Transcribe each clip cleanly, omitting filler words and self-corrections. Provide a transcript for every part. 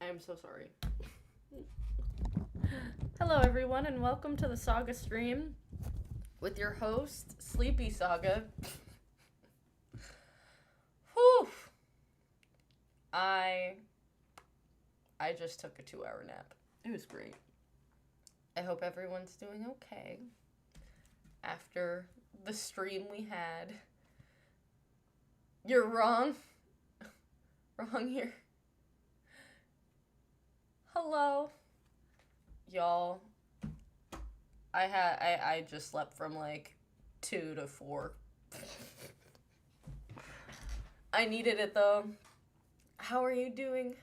I am so sorry. Hello, everyone, and welcome to the Saga stream with your host, Sleepy Saga. Whew. I just took a 2-hour nap. It was great. I hope everyone's doing okay after the stream we had. You're wrong. Wrong here. Hello. Y'all. I just slept from like 2 to 4. I needed it though. How are you doing?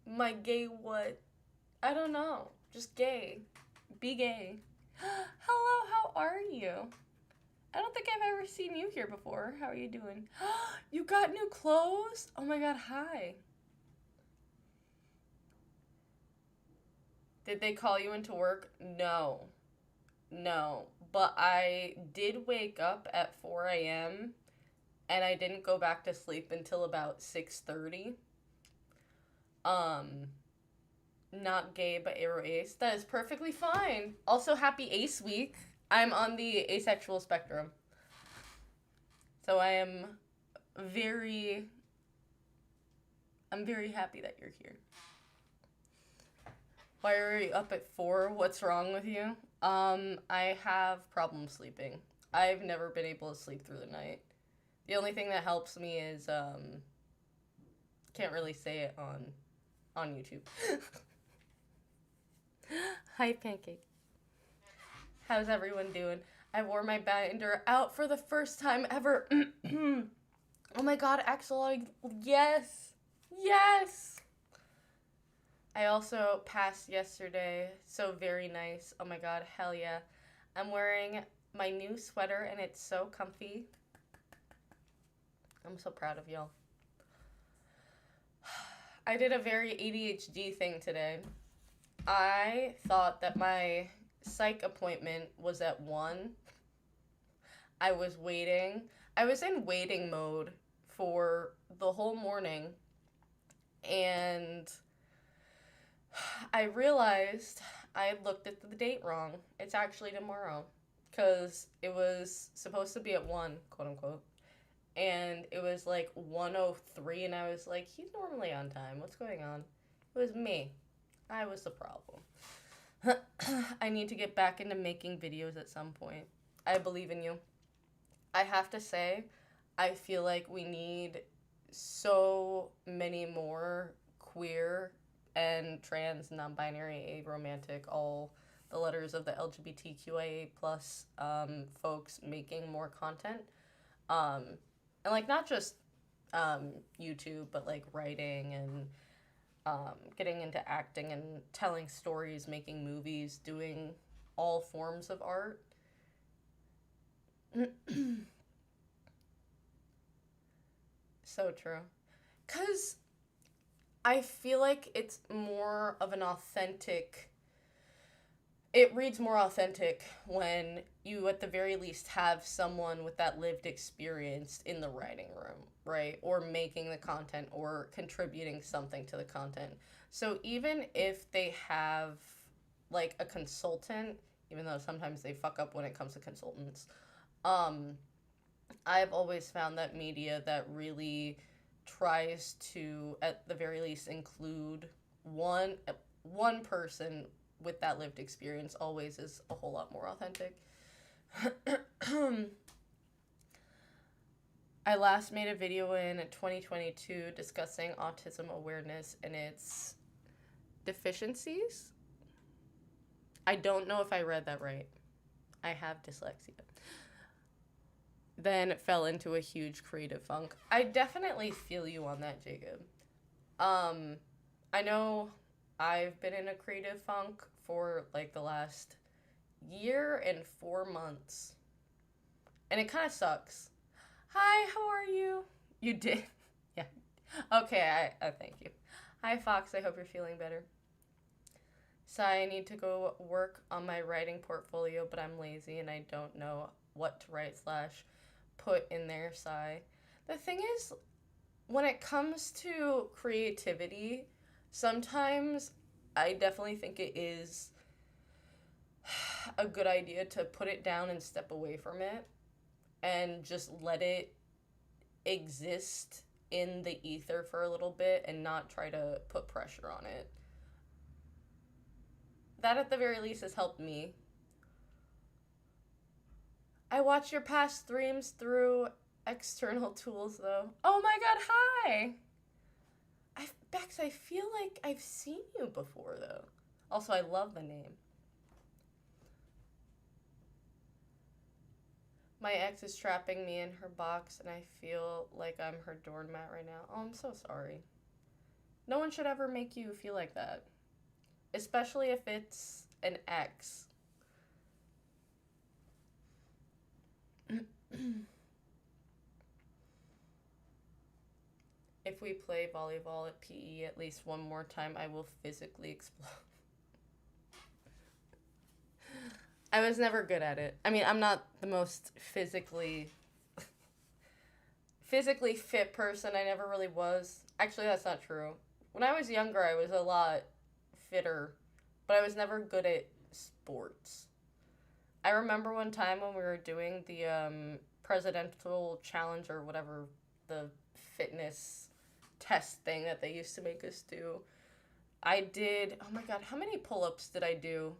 My gay what? I don't know. Just gay. Be gay. Hello, how are you? I don't think I've ever seen you here before. How are you doing? You got new clothes? Oh my god, hi. Did they call you into work? No. But I did wake up at 4 a.m. and I didn't go back to sleep until about 6:30. Not gay, but aro ace. That is perfectly fine. Also, happy Ace Week. I'm on the asexual spectrum. So I'm very happy that you're here. Why are you up at 4? What's wrong with you? I have problems sleeping. I've never been able to sleep through the night. The only thing that helps me is, can't really say it on YouTube. Hi, Pancake. How's everyone doing? I wore my binder out for the first time ever. Oh my god, Axel, yes! Yes! I also passed yesterday, so very nice. Oh my god, hell yeah. I'm wearing my new sweater and it's so comfy. I'm so proud of y'all. I did a very ADHD thing today. I thought that my psych appointment was at 1. I was waiting. I was in waiting mode for the whole morning, and I realized I had looked at the date wrong. It's actually tomorrow, because it was supposed to be at 1, quote unquote, and it was like 1:03, and I was like, he's normally on time. What's going on? It was me. I was the problem. I need to get back into making videos at some point. I believe in you. I have to say, I feel like we need so many more queer and trans, non-binary, aromantic, all the letters of the LGBTQIA plus folks making more content. And like not just YouTube, but like writing and getting into acting and telling stories, making movies, doing all forms of art. So true. Because I feel like it's more of an authentic. It reads more authentic when you, at the very least, have someone with that lived experience in the writing room, right? Or making the content or contributing something to the content. So even if they have, like, a consultant, even though sometimes they fuck up when it comes to consultants, I've always found that media that really tries to, at the very least, include one person with that lived experience always is a whole lot more authentic. I last made a video in 2022 discussing autism awareness and its deficiencies. I don't know if I read that right. I have dyslexia. Then fell into a huge creative funk. I definitely feel you on that, Jacob. I know I've been in a creative funk for like the last year and 4 months. And it kind of sucks. Hi, how are you? You did? Yeah. Okay, I thank you. Hi, Fox. I hope you're feeling better. Sai, I need to go work on my writing portfolio, but I'm lazy and I don't know what to write / put in there, Sai. The thing is, when it comes to creativity, Sometimes I definitely think it is a good idea to put it down and step away from it and just let it exist in the ether for a little bit and not try to put pressure on it. That at the very least has helped me. I watch your past streams through external tools though. Oh my god, hi! Bex, I feel like I've seen you before though. Also, I love the name. My ex is trapping me in her box and I feel like I'm her doormat right now. Oh, I'm so sorry. No one should ever make you feel like that. Especially if it's an ex. If we play volleyball at PE at least one more time, I will physically explode. I was never good at it. I mean, I'm not the most physically fit person. I never really was. Actually, that's not true. When I was younger, I was a lot fitter, but I was never good at sports. I remember one time when we were doing the presidential challenge or whatever, the fitness test thing that they used to make us do. I did, oh my god, how many pull ups did I do?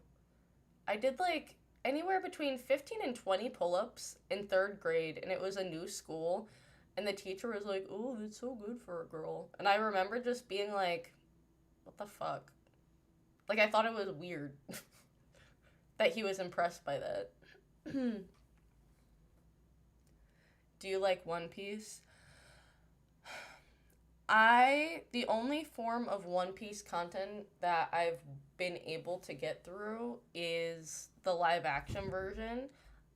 I did like anywhere between 15 and 20 pull ups in third grade, and it was a new school. And the teacher was like, "Oh, that's so good for a girl." And I remember just being like, "What the fuck?" Like, I thought it was weird that he was impressed by that. Do you like One Piece? The only form of One Piece content that I've been able to get through is the live action version.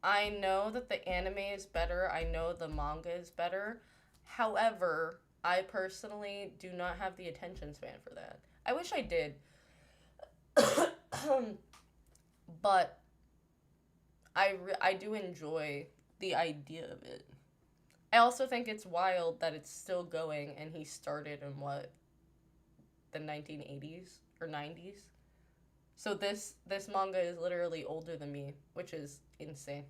I know that the anime is better, I know the manga is better. However, I personally do not have the attention span for that. I wish I did. But I do enjoy the idea of it. I also think it's wild that it's still going and he started in what, the 1980s or 90s. So this manga is literally older than me, which is insane.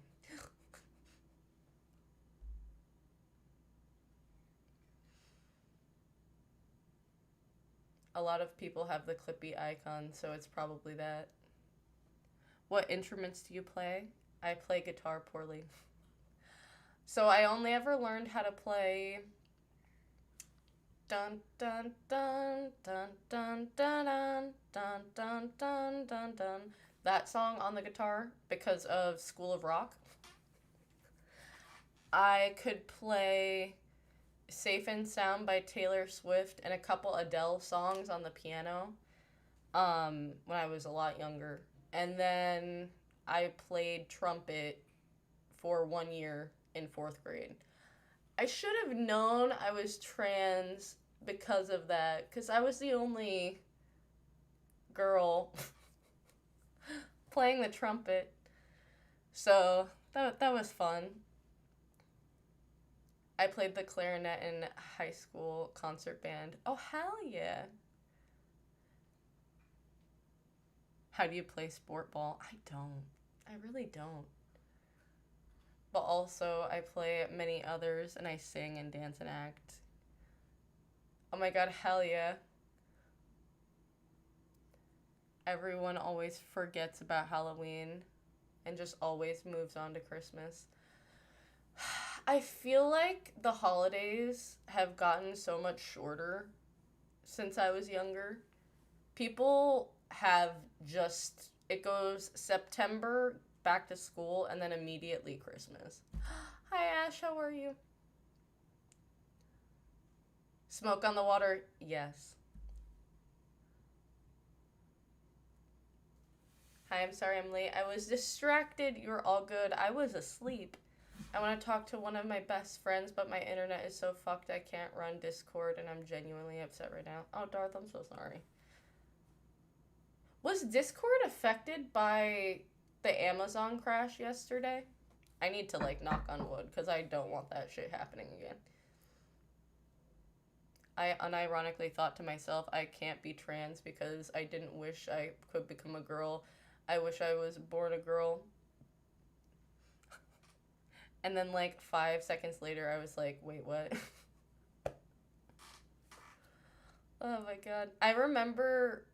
A lot of people have the Clippy icon, so it's probably that. What instruments do you play? I play guitar poorly. So I only ever learned how to play dun dun dun dun dun dun dun dun dun dun dun dun, that song on the guitar because of School of Rock. I could play Safe and Sound by Taylor Swift and a couple Adele songs on the piano when I was a lot younger. And then I played trumpet for 1 year in fourth grade. I should have known I was trans because of that, because I was the only girl playing the trumpet. So that was fun. I played the clarinet in high school concert band. Oh, hell yeah. How do you play sport ball? I don't. I really don't. But also, I play many others and I sing and dance and act. Oh my god, hell yeah. Everyone always forgets about Halloween and just always moves on to Christmas. I feel like the holidays have gotten so much shorter since I was younger. People have just, it goes September, back to school, and then immediately Christmas. Hi, Ash, how are you? Smoke on the water? Yes. Hi, I'm sorry I'm late. I was distracted. You're all good. I was asleep. I want to talk to one of my best friends, but my internet is so fucked I can't run Discord, and I'm genuinely upset right now. Oh, Darth, I'm so sorry. Was Discord affected by the Amazon crash yesterday? I need to, like, knock on wood, because I don't want that shit happening again. I unironically thought to myself, I can't be trans because I didn't wish I could become a girl. I wish I was born a girl. And then, like, 5 seconds later, I was like, wait, what? Oh my god. I remember.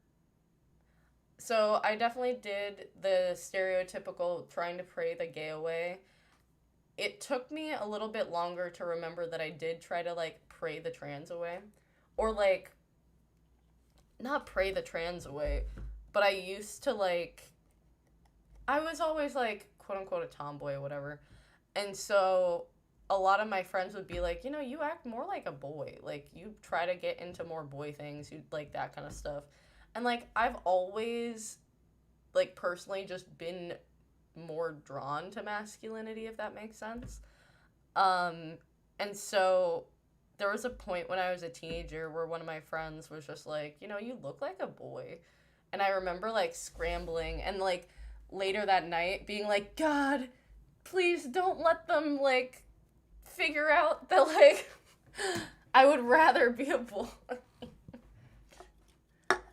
So, I definitely did the stereotypical trying to pray the gay away. It took me a little bit longer to remember that I did try to, like, pray the trans away. Or, like, not pray the trans away, but I used to, like. I was always, like, quote unquote, a tomboy or whatever. And so a lot of my friends would be like, you act more like a boy. Like, you try to get into more boy things, you like that kind of stuff. And, like, I've always, like, personally just been more drawn to masculinity, if that makes sense. Um, and so there was a point when I was a teenager where one of my friends was just like, you look like a boy. And I remember, like, scrambling and, like, later that night being like, God, please don't let them, like, figure out that, like, I would rather be a boy.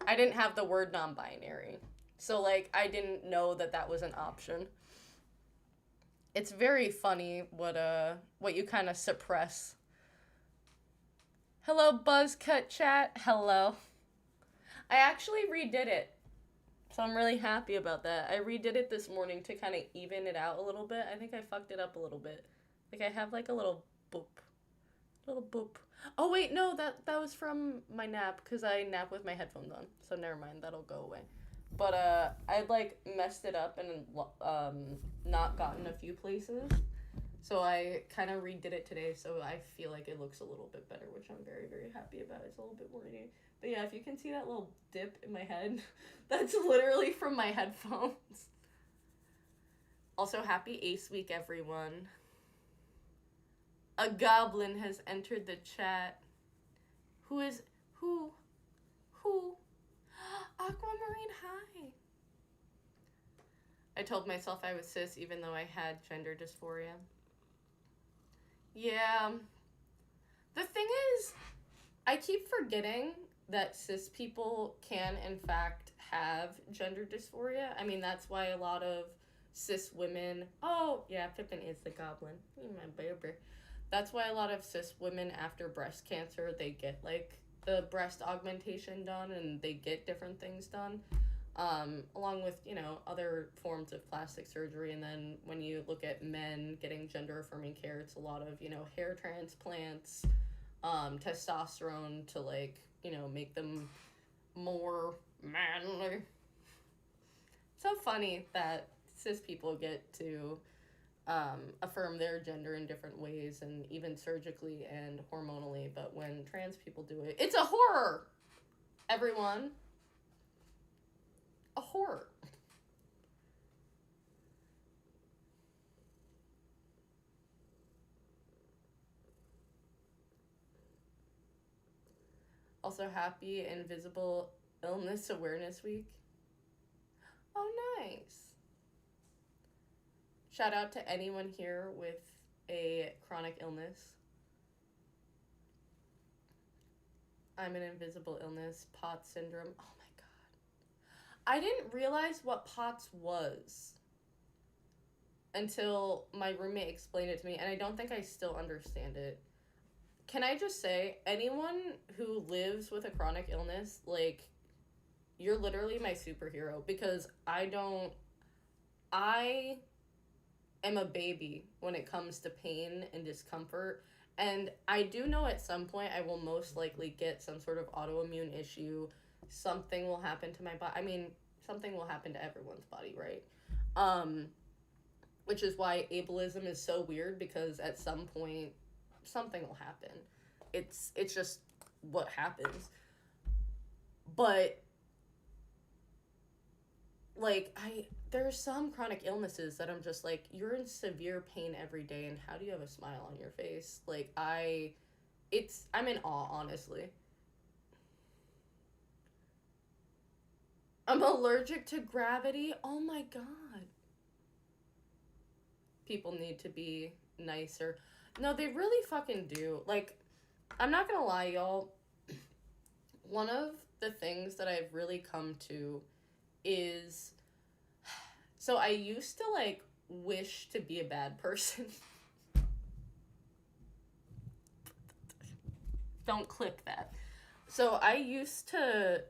I didn't have the word non-binary. So, like, I didn't know that that was an option. It's very funny what you kind of suppress. Hello, Buzzcut chat. Hello. I actually redid it. So I'm really happy about that. I redid it this morning to kind of even it out a little bit. I think I fucked it up a little bit. Like, I have, like, a little boop. Little boop. Oh, wait, no, that was from my nap, because I nap with my headphones on. So never mind, that'll go away. But, I'd, like, messed it up and, not gotten a few places. So I kind of redid it today, so I feel like it looks a little bit better, which I'm very, very happy about. It's a little bit more neat. But yeah, if you can see that little dip in my head, that's literally from my headphones. Also, happy Ace Week, everyone. A goblin has entered the chat. Who? Aquamarine, hi. I told myself I was cis even though I had gender dysphoria. Yeah. The thing is, I keep forgetting that cis people can, in fact, have gender dysphoria. I mean, that's why a lot of cis women... Oh, yeah, Pippin is the goblin. My baby. That's why a lot of cis women after breast cancer, they get, like, the breast augmentation done and they get different things done. Along with, other forms of plastic surgery. And then when you look at men getting gender-affirming care, it's a lot of, hair transplants, testosterone to, like, make them more manly. So funny that cis people get to affirm their gender in different ways, and even surgically and hormonally, but when trans people do it, it's a horror, everyone. A horror. Also, happy Invisible Illness Awareness Week. Oh, nice. Shout out to anyone here with a chronic illness. I'm an invisible illness, POTS syndrome. Oh my god. I didn't realize what POTS was until my roommate explained it to me, and I don't think I still understand it. Can I just say, anyone who lives with a chronic illness, like, you're literally my superhero, because I am a baby when it comes to pain and discomfort, and I do know at some point I will most likely get some sort of autoimmune issue. Something will happen to my body. I mean, something will happen to everyone's body, right? Which is why ableism is so weird, because at some point something will happen. It's just what happens. But like, there's some chronic illnesses that I'm just like, you're in severe pain every day, and how do you have a smile on your face? Like, I'm in awe, honestly. I'm allergic to gravity. Oh my god. People need to be nicer. No, they really fucking do. Like, I'm not gonna lie, y'all. One of the things that I've really come to is, so I used to like wish to be a bad person. Don't click that. So I used to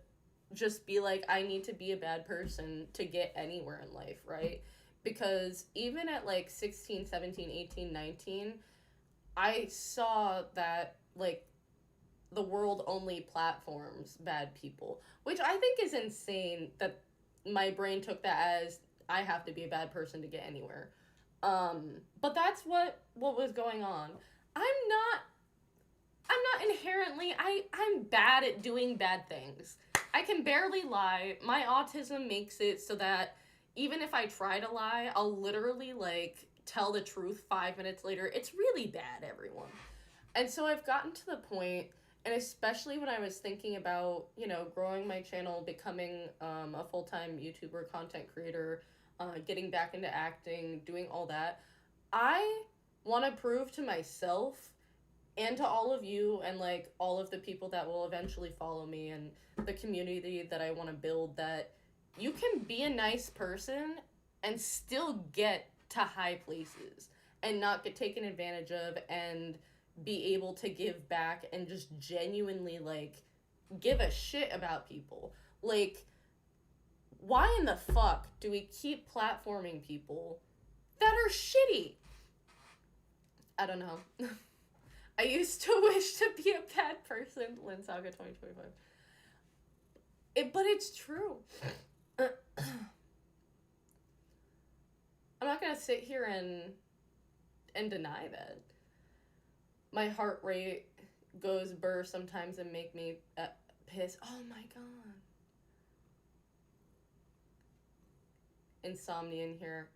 just be like, I need to be a bad person to get anywhere in life, right? Because even at like 16, 17, 18, 19, I saw that like the world only platforms bad people, which I think is insane that my brain took that as I have to be a bad person to get anywhere. But that's what was going on. I'm not I'm not inherently I'm bad at doing bad things. I can barely lie. My autism makes it so that even if I try to lie, I'll literally like tell the truth 5 minutes later. It's really bad, everyone. And so I've gotten to the point, and especially when I was thinking about, growing my channel, becoming a full time YouTuber, content creator, getting back into acting, doing all that, I want to prove to myself and to all of you and like all of the people that will eventually follow me and the community that I want to build that you can be a nice person and still get to high places and not get taken advantage of and be able to give back and just genuinely like give a shit about people. Like, why in the fuck do we keep platforming people that are shitty? I don't know. I used to wish to be a bad person, Lynn Saga 2025. But it's true. I'm not gonna sit here and deny that. My heart rate goes burr sometimes and make me piss. Oh my god. Insomnia in here.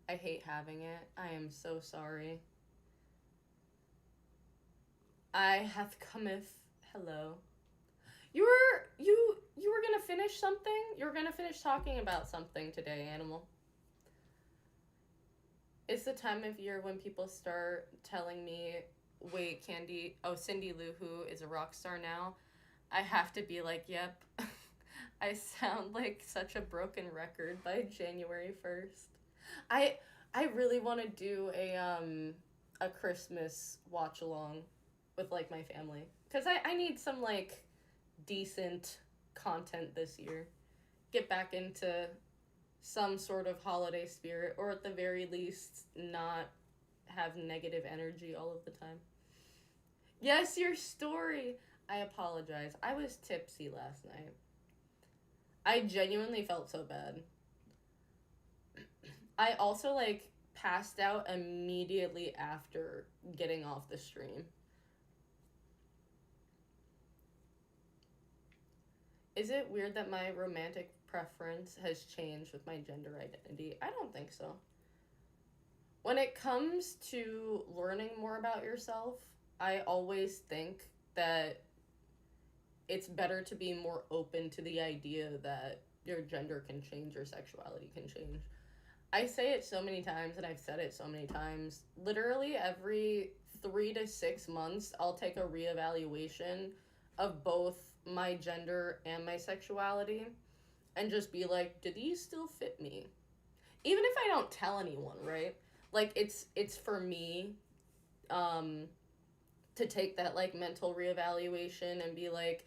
I hate having it. I am so sorry. I hath cometh. Hello. You were gonna finish something? You were gonna finish talking about something today, Animal. It's the time of year when people start telling me, wait, Cindy Lou Who is a rock star now. I have to be like, yep. I sound like such a broken record by January 1st. I really want to do a Christmas watch along with like my family, because I need some like decent content this year. Get back into some sort of holiday spirit, or at the very least not have negative energy all of the time. Yes, your story. I apologize. I was tipsy last night. I genuinely felt so bad. I also like passed out immediately after getting off the stream. Is it weird that my romantic preference has changed with my gender identity? I don't think so. When it comes to learning more about yourself, I always think that it's better to be more open to the idea that your gender can change, your sexuality can change. I say it so many times, and I've said it so many times. Literally every 3 to 6 months, I'll take a reevaluation of both my gender and my sexuality and just be like, do these still fit me? Even if I don't tell anyone, right? Like, it's for me to take that like mental reevaluation and be like,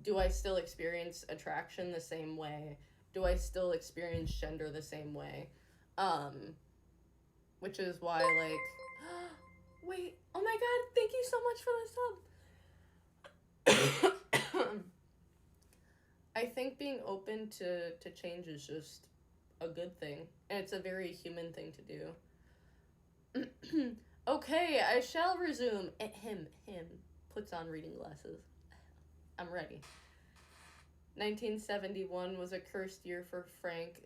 do I still experience attraction the same way? Do I still experience gender the same way? Which is why, like, wait, oh my god, thank you so much for the sub. I think being open to change is just a good thing, and it's a very human thing to do. Okay, I shall resume. Him puts on reading glasses. I'm ready. 1971 was a cursed year for Frank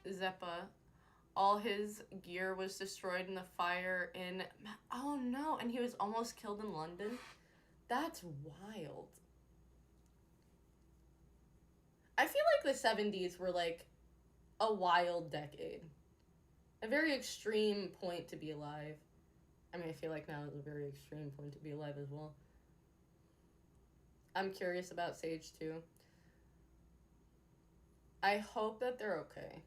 Zappa. All his gear was destroyed in the fire in... Oh no, and he was almost killed in London? That's wild. I feel like the 70s were like a wild decade. A very extreme point to be alive. I mean, I feel like now is a very extreme point to be alive as well. I'm curious about Sage too. I hope that they're okay.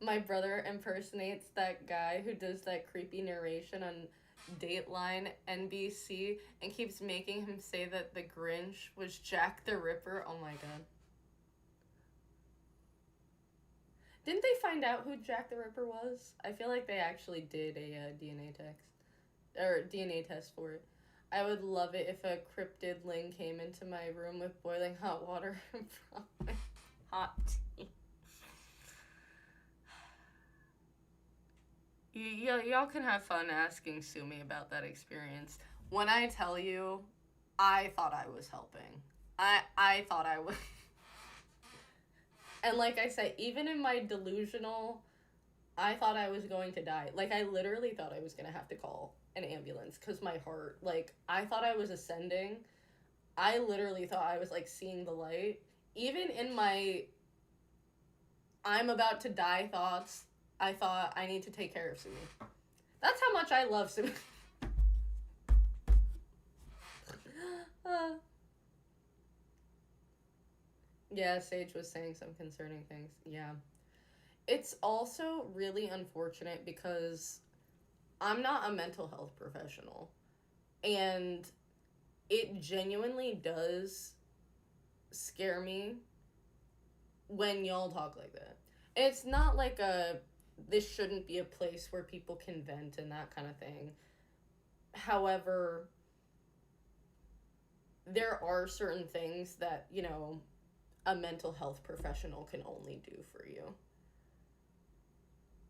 My brother impersonates that guy who does that creepy narration on Dateline NBC and keeps making him say that the Grinch was Jack the Ripper. Oh my god. Didn't they find out who Jack the Ripper was? I feel like they actually did a DNA test for it. I would love it if a cryptid Ling came into my room with boiling hot water and brought my hot tea. Y'all can have fun asking Sumi about that experience. When I tell you, I thought I was helping. I thought I was. And like I said, even in my delusional, I thought I was going to die. Like, I literally thought I was going to have to call an ambulance because my heart, like, I thought I was ascending. I literally thought I was, like, seeing the light. Even in my I'm about to die thoughts, I thought I need to take care of Sumi. That's how much I love Sumi. Yeah, Sage was saying some concerning things. Yeah. It's also really unfortunate because I'm not a mental health professional. And it genuinely does scare me when y'all talk like that. It's not like this shouldn't be a place where people can vent and that kind of thing. However, there are certain things that, a mental health professional can only do for you.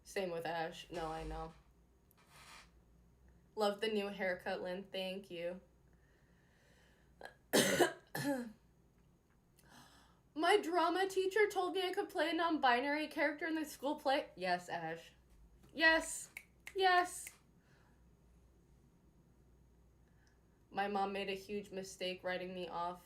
Same with Ash. No, I know. Love the new haircut, Lynn. Thank you. My drama teacher told me I could play a non-binary character in the school play. Yes, Ash. Yes. Yes. My mom made a huge mistake writing me off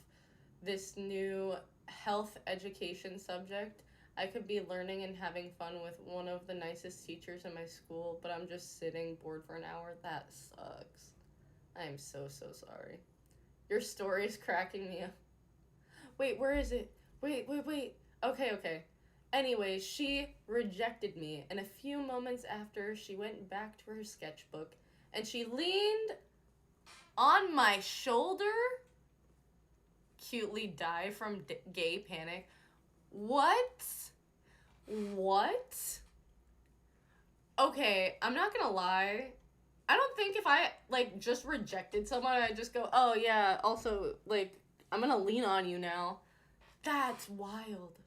this new health education subject. I could be learning and having fun with one of the nicest teachers in my school, but I'm just sitting bored for an hour. That sucks. I am so sorry. Your story's cracking me up. Wait, where is it? Wait. Okay. Anyway, she rejected me, and a few moments after, she went back to her sketchbook, and she leaned on my shoulder. Cutely die from gay panic. What? Okay, I'm not gonna lie. I don't think if I, just rejected someone, I'd just go, oh, yeah, also, I'm gonna lean on you now. That's wild.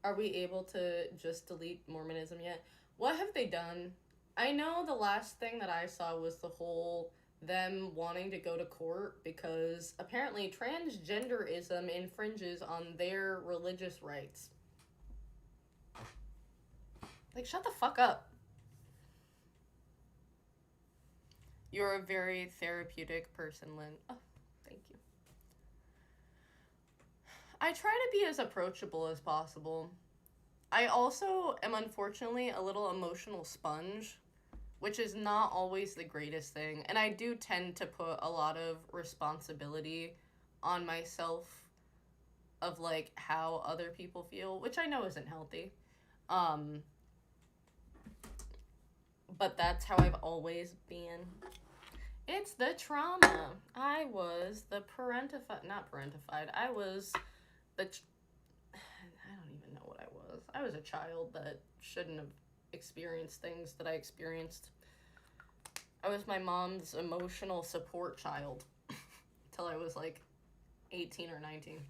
Are we able to just delete Mormonism yet? What have they done? I know the last thing that I saw was the whole them wanting to go to court because apparently transgenderism infringes on their religious rights. Shut the fuck up. You're a very therapeutic person, Lynn. Oh, thank you. I try to be as approachable as possible. I also am unfortunately a little emotional sponge, which is not always the greatest thing. And I do tend to put a lot of responsibility on myself of, how other people feel, which I know isn't healthy. But that's how I've always been. It's the trauma. I was the not parentified. I was I don't even know what I was. I was a child that shouldn't have experienced things that I experienced. I was my mom's emotional support child till I was 18 or 19.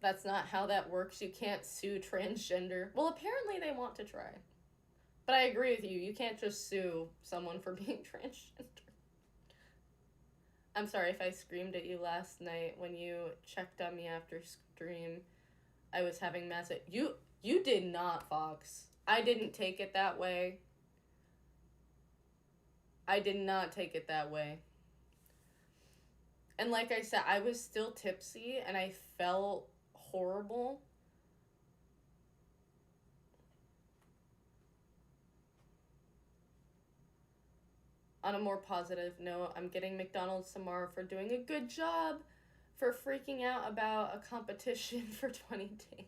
That's not how that works. You can't sue transgender. Well, apparently they want to try. But I agree with you. You can't just sue someone for being transgender. I'm sorry if I screamed at you last night when you checked on me after stream. I was having massive... You did not, Fox. I didn't take it that way. I did not take it that way. And like I said, I was still tipsy and I felt horrible. On a more positive note, I'm getting McDonald's tomorrow for doing a good job for freaking out about a competition for 20 days.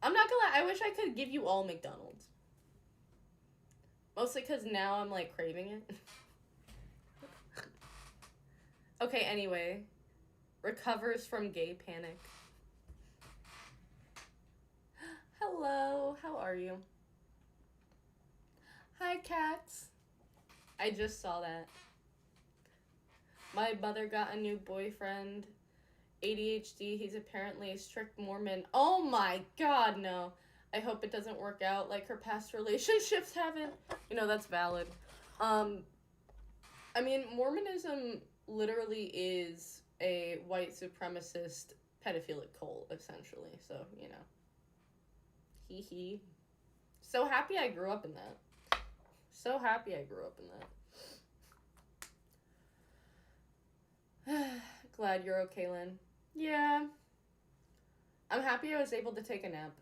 I'm not gonna lie, I wish I could give you all McDonald's. Mostly because now I'm like craving it. Okay, anyway. Recovers from gay panic. Hello, how are you? Hi, cats. I just saw that. My mother got a new boyfriend. ADHD, he's apparently a strict Mormon. Oh my god, no. I hope it doesn't work out like her past relationships haven't. You know, that's valid. I mean, Mormonism literally is a white supremacist pedophilic cult, essentially. So, you know. Hee hee. So happy I grew up in that. So happy I grew up in that. Glad you're okay, Lynn. Yeah. I'm happy I was able to take a nap.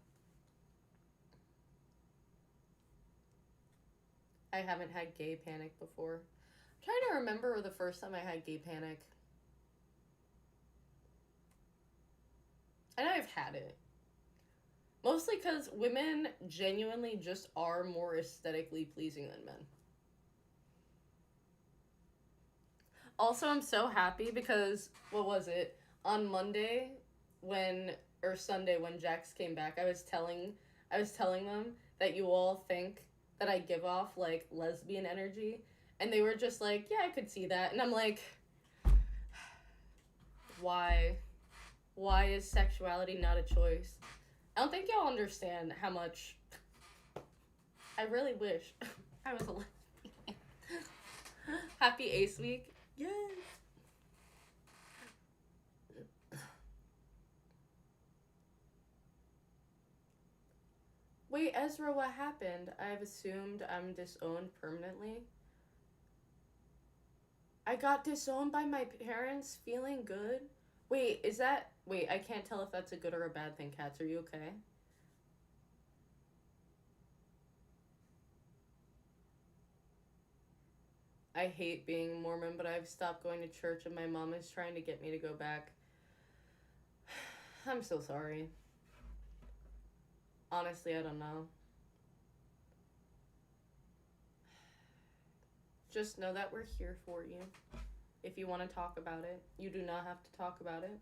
I haven't had gay panic before. I'm trying to remember the first time I had gay panic. I know I've had it. Mostly because women genuinely just are more aesthetically pleasing than men. Also, I'm so happy because, what was it? On Monday, or Sunday when Jax came back, I was telling them that you all think that I give off, like, lesbian energy. And they were just like, yeah, I could see that. And I'm like, why? Why is sexuality not a choice? I don't think y'all understand how much I really wish I was a lesbian. Happy Ace Week. Yes. Wait, Ezra, what happened? I've assumed I'm disowned permanently. I got disowned by my parents feeling good? Wait, I can't tell if that's a good or a bad thing, Cats. Are you okay? I hate being Mormon, but I've stopped going to church and my mom is trying to get me to go back. I'm so sorry. Honestly, I don't know. Just know that we're here for you. If you want to talk about it, you do not have to talk about it.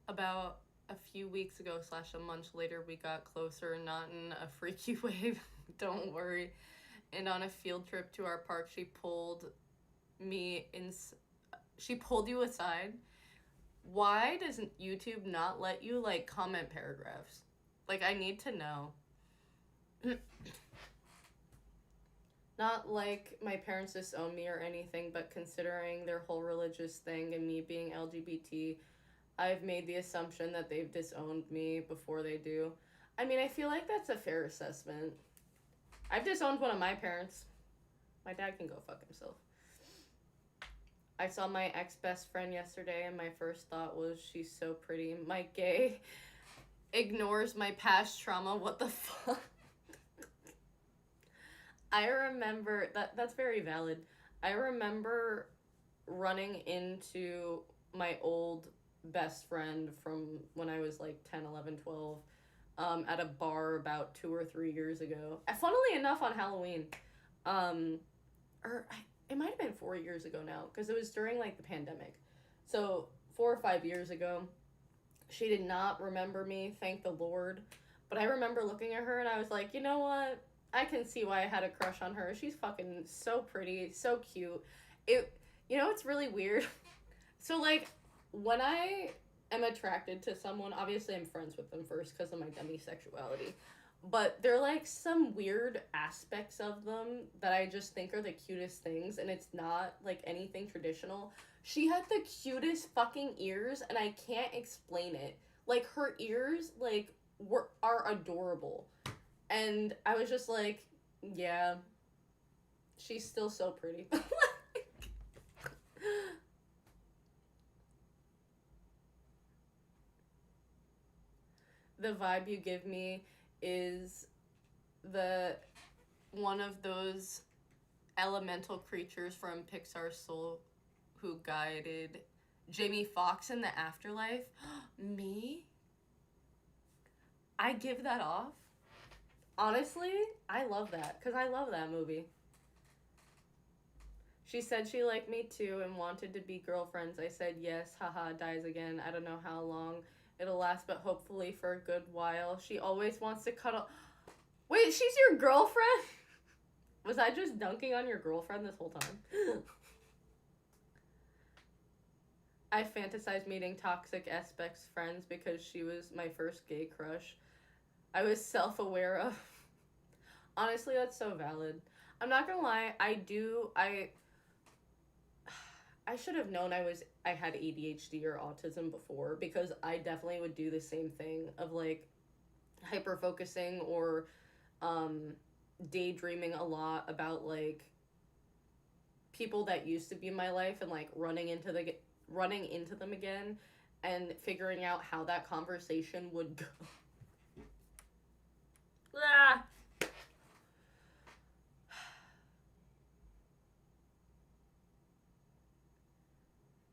About a few weeks ago / a month later, we got closer, not in a freaky way, don't worry. And on a field trip to our park, she pulled you aside. Why doesn't YouTube not let you, like, comment paragraphs? Like, I need to know. Not like my parents disown me or anything, but considering their whole religious thing and me being LGBT, I've made the assumption that they've disowned me before they do. I mean, I feel like that's a fair assessment. I've disowned one of my parents. My dad can go fuck himself. I saw my ex-best friend yesterday, and my first thought was, she's so pretty. My gay ignores my past trauma. What the fuck? I remember, that's very valid. I remember running into my old best friend from when I was like 10, 11, 12 at a bar about 2 or 3 years ago. Funnily enough, on Halloween. It might have been 4 years ago now, because it was during like the pandemic. So 4 or 5 years ago, she did not remember me, thank the Lord. But I remember looking at her and I was like, you know what? I can see why I had a crush on her. She's fucking so pretty, so cute. It's really weird. So, like, when I am attracted to someone, obviously I'm friends with them first because of my demisexuality. But there are, like, some weird aspects of them that I just think are the cutest things, and it's not, like, anything traditional. She had the cutest fucking ears, and I can't explain it. Like, her ears, like, are adorable. And I was just like, yeah, she's still so pretty. The vibe you give me is the one of those elemental creatures from Pixar's Soul who guided Jamie Foxx in the afterlife. Me? I give that off. Honestly, I love that because I love that movie. She said she liked me too and wanted to be girlfriends. I said yes, haha, dies again. I don't know how long it'll last, but hopefully for a good while. She always wants to cuddle. Wait, she's your girlfriend? Was I just dunking on your girlfriend this whole time? I fantasized meeting toxic aspects friends because she was my first gay crush. I was self-aware of. Honestly, that's so valid. I'm not gonna lie, I should have known I had ADHD or autism before because I definitely would do the same thing of like hyper focusing or daydreaming a lot about like people that used to be in my life and like running into them again and figuring out how that conversation would go. Ah.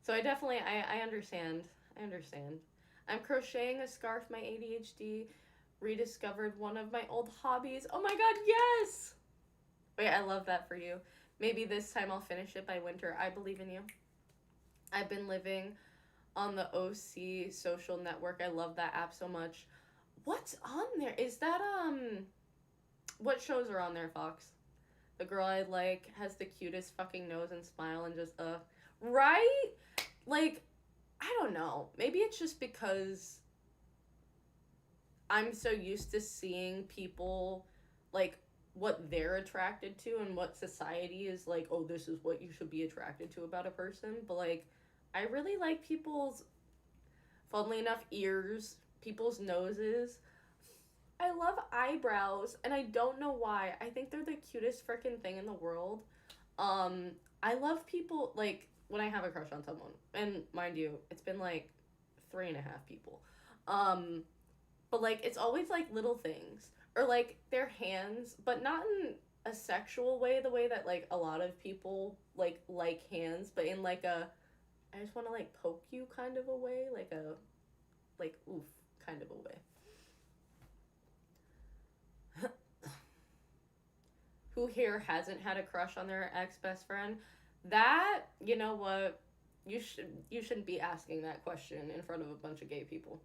So I understand. I understand. I'm crocheting a scarf, my ADHD rediscovered one of my old hobbies. Oh my god, yes! Wait, I love that for you. Maybe this time I'll finish it by winter. I believe in you. I've been living on the OC social network. I love that app so much. What's on there? Is that what shows are on there, Fox? The girl I like has the cutest fucking nose and smile and just right? Like, I don't know. Maybe it's just because I'm so used to seeing people like what they're attracted to and what society is like, oh, this is what you should be attracted to about a person. But like, I really like people's, funnily enough, ears, people's noses. I love eyebrows, and I don't know why. I think they're the cutest freaking thing in the world. Um, I love people like when I have a crush on someone, and mind you, it's been like 3.5 people. Um, but like it's always like little things or like their hands, but not in a sexual way, the way that like a lot of people like hands, but in like a I just want to like poke you kind of a way, like a like oof kind of a way. Who here hasn't had a crush on their ex best friend? That, you know what? You shouldn't be asking that question in front of a bunch of gay people.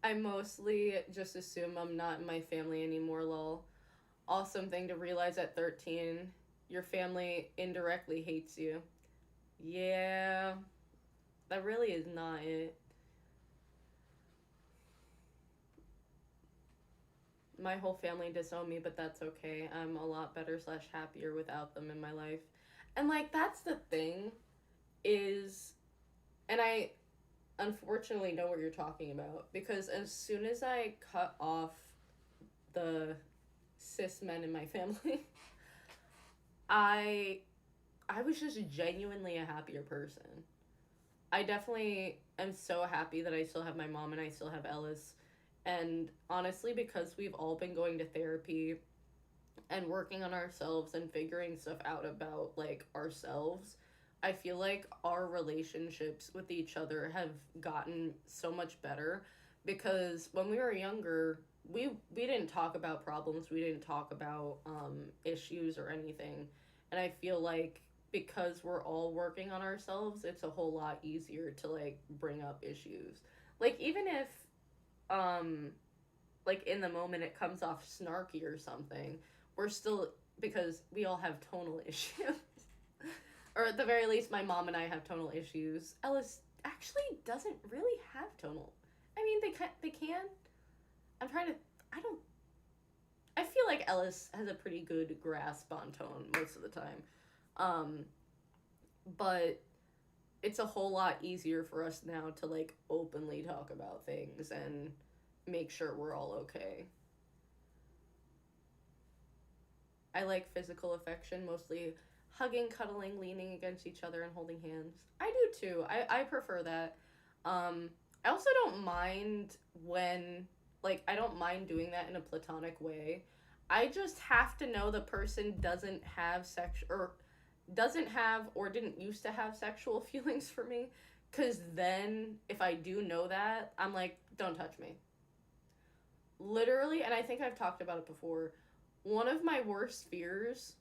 I mostly just assume I'm not in my family anymore, lol. Awesome thing to realize at 13. Your family indirectly hates you. Yeah, that really is not it. My whole family disowned me, but that's okay. I'm a lot better slash happier without them in my life. And like that's the thing is and I unfortunately know what you're talking about because as soon as I cut off the cis men in my family, I I was just genuinely a happier person. I definitely am so happy that I still have my mom and I still have Ellis. And honestly, because we've all been going to therapy and working on ourselves and figuring stuff out about like ourselves, I feel like our relationships with each other have gotten so much better because when we were younger, we didn't talk about problems, we didn't talk about issues or anything. And I feel like because we're all working on ourselves, it's a whole lot easier to like bring up issues. Like even if um like in the moment it comes off snarky or something, we're still because we all have tonal issues. Or at the very least my mom and I have tonal issues. Ellis actually doesn't really have tonal. I mean they can. I'm trying to I don't I feel like Ellis has a pretty good grasp on tone most of the time. Um, but it's a whole lot easier for us now to like openly talk about things and make sure we're all okay. I like physical affection, mostly hugging, cuddling, leaning against each other, and holding hands. I do too. I prefer that. I also don't mind when, like, I don't mind doing that in a platonic way. I just have to know the person doesn't have sex or doesn't have or didn't used to have sexual feelings for me. Because then, if I do know that, I'm like, don't touch me. Literally, and I think I've talked about it before, one of my worst fears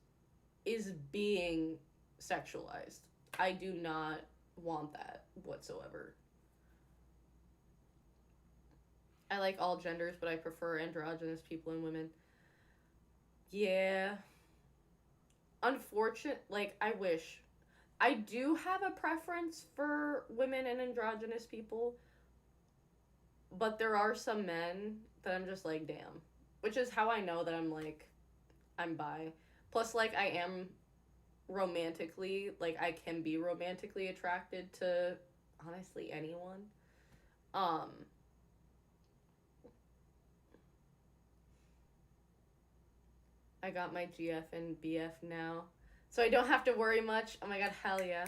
is being sexualized. I do not want that whatsoever. I like all genders, but I prefer androgynous people and women. Yeah. Unfortunate, like, I wish. I do have a preference for women and androgynous people, but there are some men that I'm just like, damn. Which is how I know that I'm like, I'm bi. Plus, like, I am romantically, like, I can be romantically attracted to honestly anyone. Um, I got my GF and BF now. So I don't have to worry much. Oh my god, hell yeah.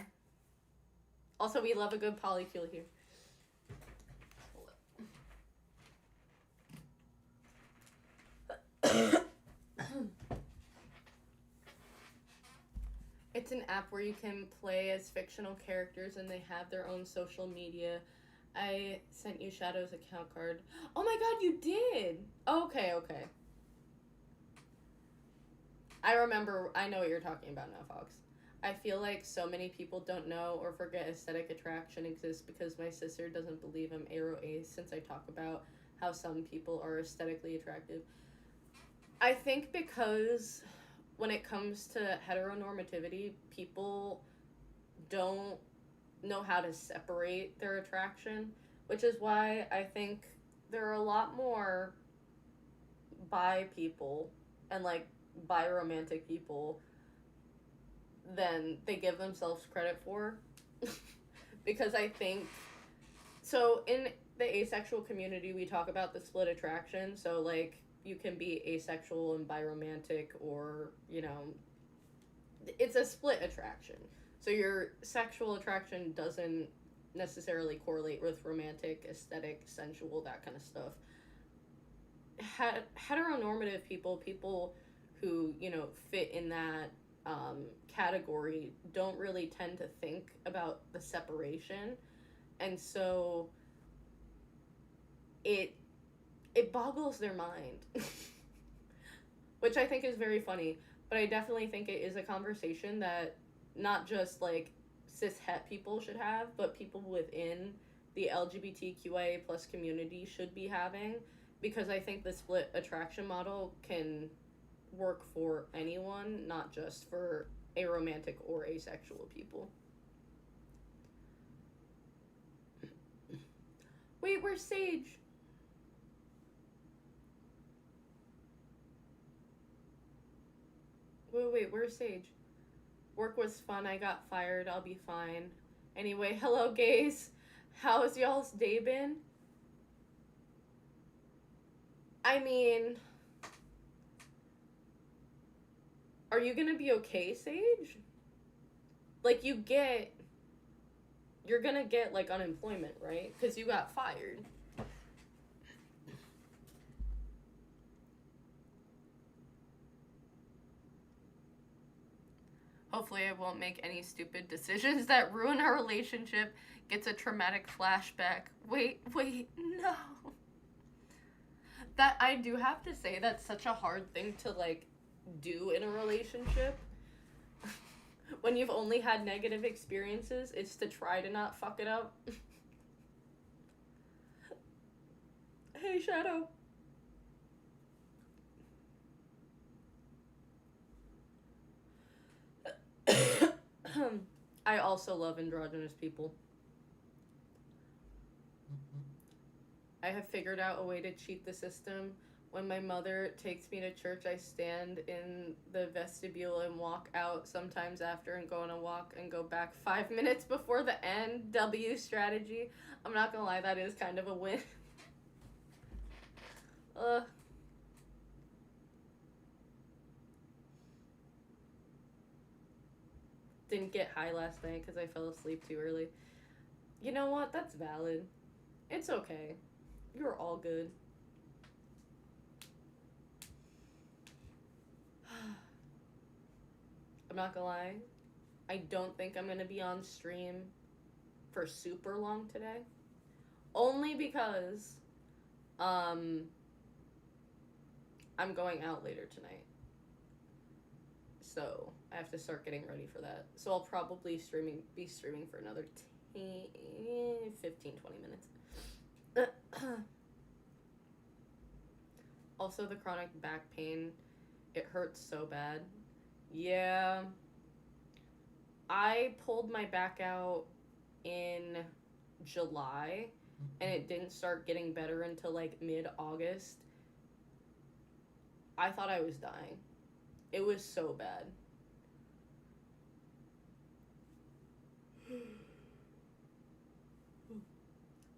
Also, we love a good polycule here. It's an app where you can play as fictional characters and they have their own social media. I sent you Shadow's account card. Oh my god, you did! Okay, okay. I remember, I know what you're talking about now, Fox. I feel like so many people don't know or forget aesthetic attraction exists because my sister doesn't believe I'm aro ace since I talk about how some people are aesthetically attractive. I think because when it comes to heteronormativity, people don't know how to separate their attraction, which is why I think there are a lot more bi people and like bi romantic people than they give themselves credit for. Because I think so in the asexual community we talk about the split attraction, so like you can be asexual and biromantic, or you know, it's a split attraction. So your sexual attraction doesn't necessarily correlate with romantic, aesthetic, sensual, that kind of stuff. Heteronormative people, people who, you know, fit in that category, don't really tend to think about the separation. And so it it boggles their mind. Which I think is very funny. But I definitely think it is a conversation that not just like cis het people should have, but people within the LGBTQIA plus community should be having, because I think the split attraction model can work for anyone, not just for aromantic or asexual people. Wait, where's Sage? Wait, where's Sage? Work was fun. I got fired. I'll be fine. Anyway, hello, gays. How's y'all's day been? I mean, are you gonna be okay, Sage? Like, you're gonna get, like, unemployment, right? Because you got fired. Hopefully, I won't make any stupid decisions that ruin our relationship. Gets a traumatic flashback. Wait, no. That, I do have to say, that's such a hard thing to, like, do in a relationship. When you've only had negative experiences, it's to try to not fuck it up. Hey, Shadow. I also love androgynous people. I have figured out a way to cheat the system When my mother takes me to church, I stand in the vestibule and walk out sometimes after and go on a walk and go back 5 minutes before the end. W strategy. I'm not gonna lie, that is kind of a win. Didn't get high last night because I fell asleep too early. You know what? That's valid. It's okay. You're all good. I'm not gonna lie. I don't think I'm gonna be on stream for super long today. Only because I'm going out later tonight. So I have to start getting ready for that. So I'll probably be streaming for another 15, 20 minutes. Also, the chronic back pain, it hurts so bad. Yeah. I pulled my back out in July, and it didn't start getting better until like mid-August. I thought I was dying. It was so bad.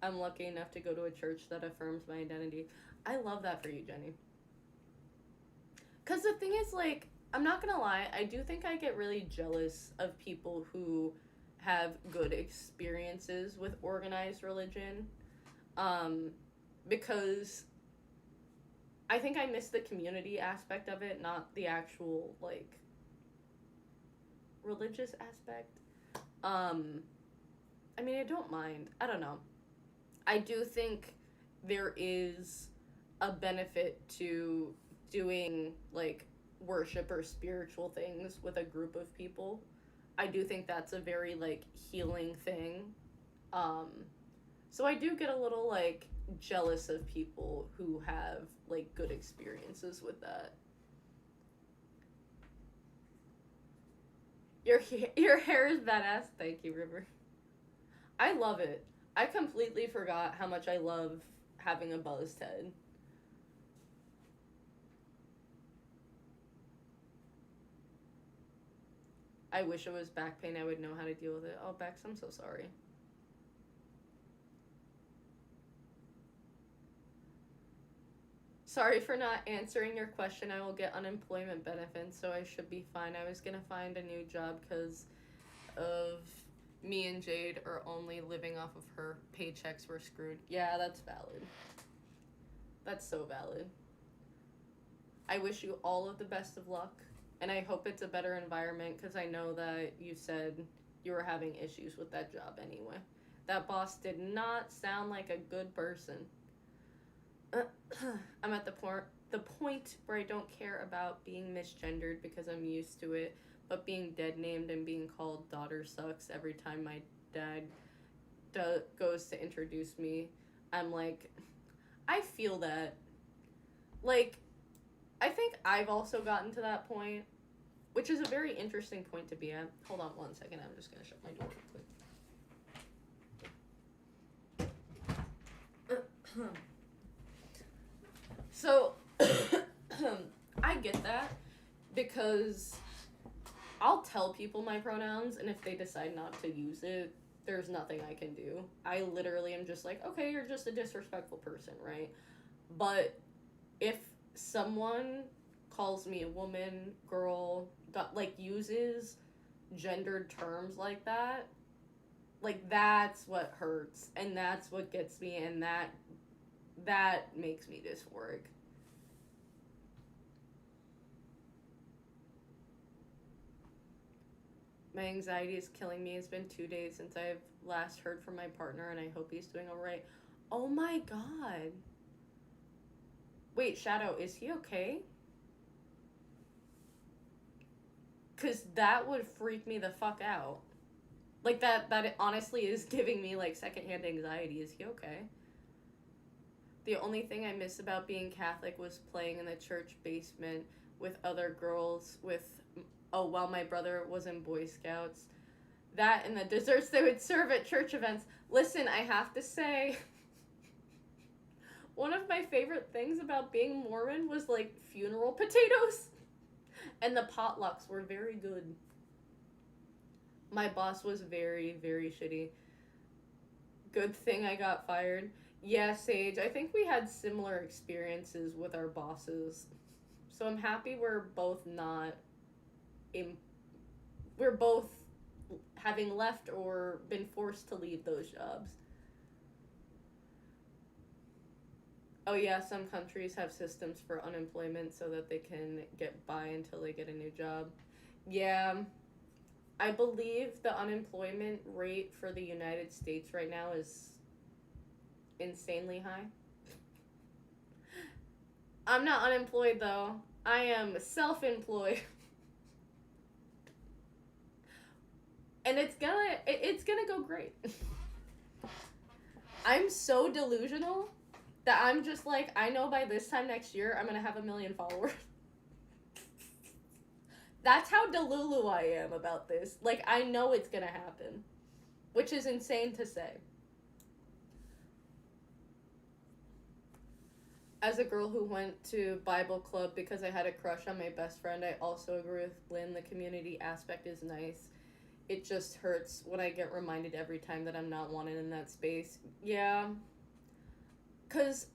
I'm lucky enough to go to a church that affirms my identity. I love that for you, Jenny. Because the thing is, like, I'm not gonna lie, I do think I get really jealous of people who have good experiences with organized religion. Because I think I miss the community aspect of it, not the actual, like, religious aspect. I mean, I don't mind. I don't know. I do think there is a benefit to doing, like, worship or spiritual things with a group of people. I do think that's a very, like, healing thing. So I do get a little, like, jealous of people who have, like, good experiences with that. Your hair is badass. Thank you, River. I love it. I completely forgot how much I love having a buzzed head. I wish it was back pain. I would know how to deal with it. Oh, Bex, I'm so sorry. Sorry for not answering your question. I will get unemployment benefits, so I should be fine. I was gonna find a new job because of me and Jade are only living off of her paychecks. We're screwed. Yeah, that's valid. That's so valid. I wish you all of the best of luck, and I hope it's a better environment because I know that you said you were having issues with that job anyway. That boss did not sound like a good person. I'm at the point where I don't care about being misgendered because I'm used to it, but being dead named and being called daughter sucks every time my dad goes to introduce me. I'm like, I feel that. Like, I think I've also gotten to that point, which is a very interesting point to be at. Hold on 1 second, I'm just gonna shut my door real quick. So, I get that because I'll tell people my pronouns, and if they decide not to use it, there's nothing I can do. I literally am just like, okay, you're just a disrespectful person, right? But if someone calls me a woman, girl, like uses gendered terms like that, like that's what hurts, and that's what gets me, and that makes me dysphoric. My anxiety is killing me. It's been 2 days since I've last heard from my partner, and I hope he's doing alright. Oh my god. Wait, Shadow, is he okay? Because that would freak me the fuck out. Like, that it honestly is giving me, like, secondhand anxiety. Is he okay? The only thing I miss about being Catholic was playing in the church basement with other girls while my brother was in Boy Scouts. That and the desserts they would serve at church events. Listen, I have to say, One of my favorite things about being Mormon was like funeral potatoes. And the potlucks were very good. My boss was very, very shitty. Good thing I got fired. Yeah, Sage, I think we had similar experiences with our bosses. So I'm happy we're both not in. We're both having left or been forced to leave those jobs. Oh yeah, some countries have systems for unemployment so that they can get by until they get a new job. Yeah, I believe the unemployment rate for the United States right now is insanely high. I'm not unemployed though. I am self-employed. And it's gonna go great. I'm so delusional that I'm just like, I know by this time next year I'm gonna have 1 million followers. That's how delulu I am about this. Like, I know it's gonna happen, which is insane to say. As a girl who went to Bible club because I had a crush on my best friend, I also agree with Lynn. The community aspect is nice. It just hurts when I get reminded every time that I'm not wanted in that space. Yeah. Because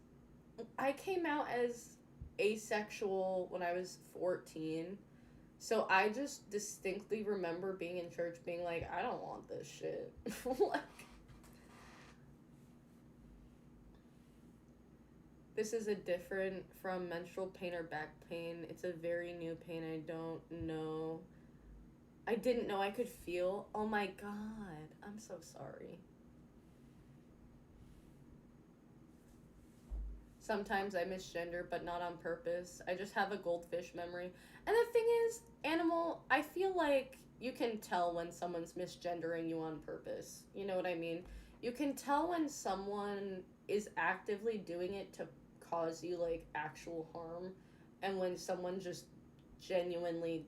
I came out as asexual when I was 14. So I just distinctly remember being in church being like, I don't want this shit. Like, this is a different from menstrual pain or back pain. It's a very new pain. I don't know. I didn't know I could feel. Oh my god. I'm so sorry. Sometimes I misgender, but not on purpose. I just have a goldfish memory. And the thing is, Animal, I feel like you can tell when someone's misgendering you on purpose. You know what I mean? You can tell when someone is actively doing it to cause you, like, actual harm, and when someone just genuinely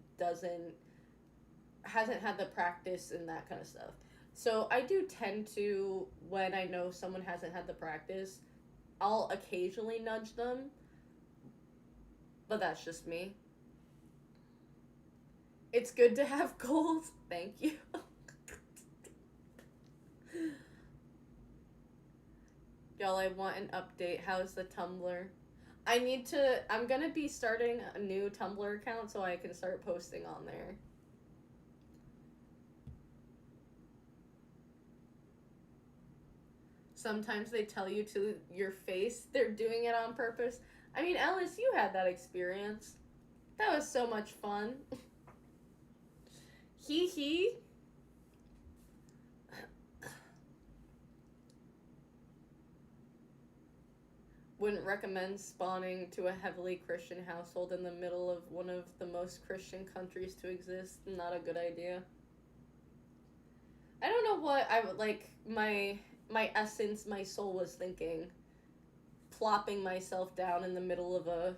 hasn't had the practice and that kind of stuff. So I do tend to, when I know someone hasn't had the practice, I'll occasionally nudge them, but that's just me. It's good to have goals. Thank you. Y'all, I want an update. How's the Tumblr? I'm gonna be starting a new Tumblr account so I can start posting on there. Sometimes they tell you to your face they're doing it on purpose. I mean, Ellis, you had that experience. That was so much fun. Hee hee. Wouldn't recommend spawning to a heavily Christian household in the middle of one of the most Christian countries to exist. Not a good idea. I don't know what I would like my essence, my soul was thinking. Plopping myself down in the middle of a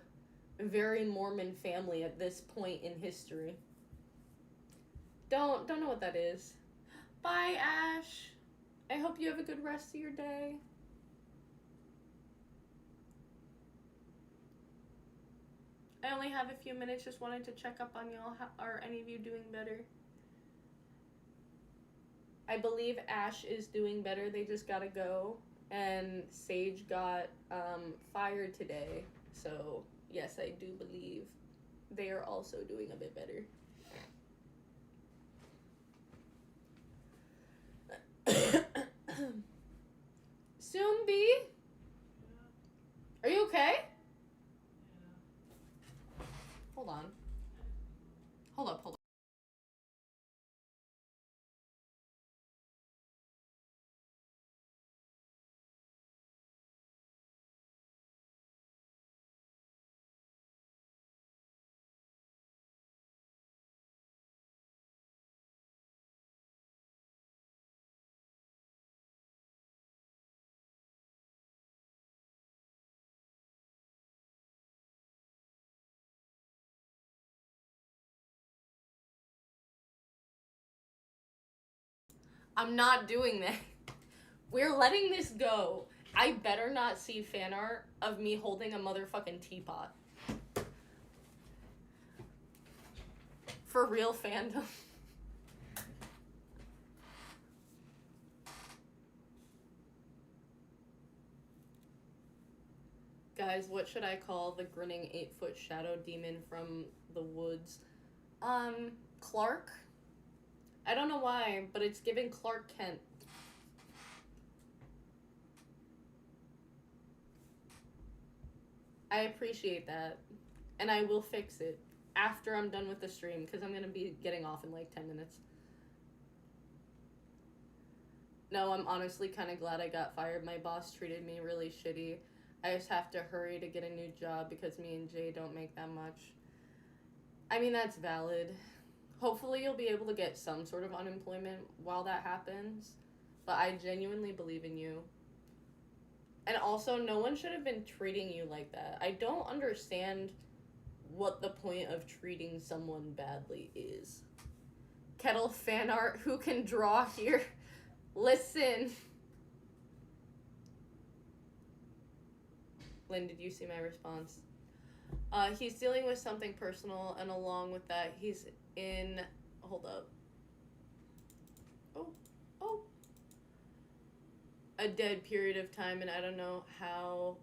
very Mormon family at this point in history. Don't know what that is. Bye, Ash. I hope you have a good rest of your day. I only have a few minutes. Just wanted to check up on y'all. Are any of you doing better? I believe Ash is doing better. They just gotta go. And Sage got fired today. So, yes, I do believe they are also doing a bit better. Soombi? Are you okay? Hold on. Hold up. I'm not doing that. We're letting this go. I better not see fan art of me holding a motherfucking teapot. For real fandom. Guys, what should I call the grinning 8-foot shadow demon from the woods? Clark? I don't know why, but it's giving Clark Kent. I appreciate that. And I will fix it after I'm done with the stream, because I'm going to be getting off in like 10 minutes. No, I'm honestly kind of glad I got fired. My boss treated me really shitty. I just have to hurry to get a new job because me and Jay don't make that much. I mean, that's valid. Hopefully you'll be able to get some sort of unemployment while that happens. But I genuinely believe in you. And also, no one should have been treating you like that. I don't understand what the point of treating someone badly is. Kettle fan art, who can draw here? Listen. Lynn, did you see my response? He's dealing with something personal, and along with that, he's in... Hold up. Oh. A dead period of time, and I don't know how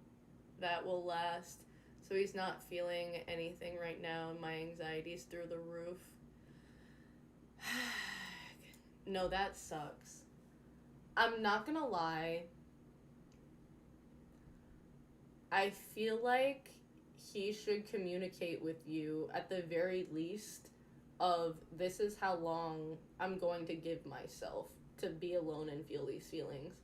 that will last. So he's not feeling anything right now, and my anxiety's through the roof. No, that sucks. I'm not gonna lie. I feel like he should communicate with you at the very least of this is how long I'm going to give myself to be alone and feel these feelings.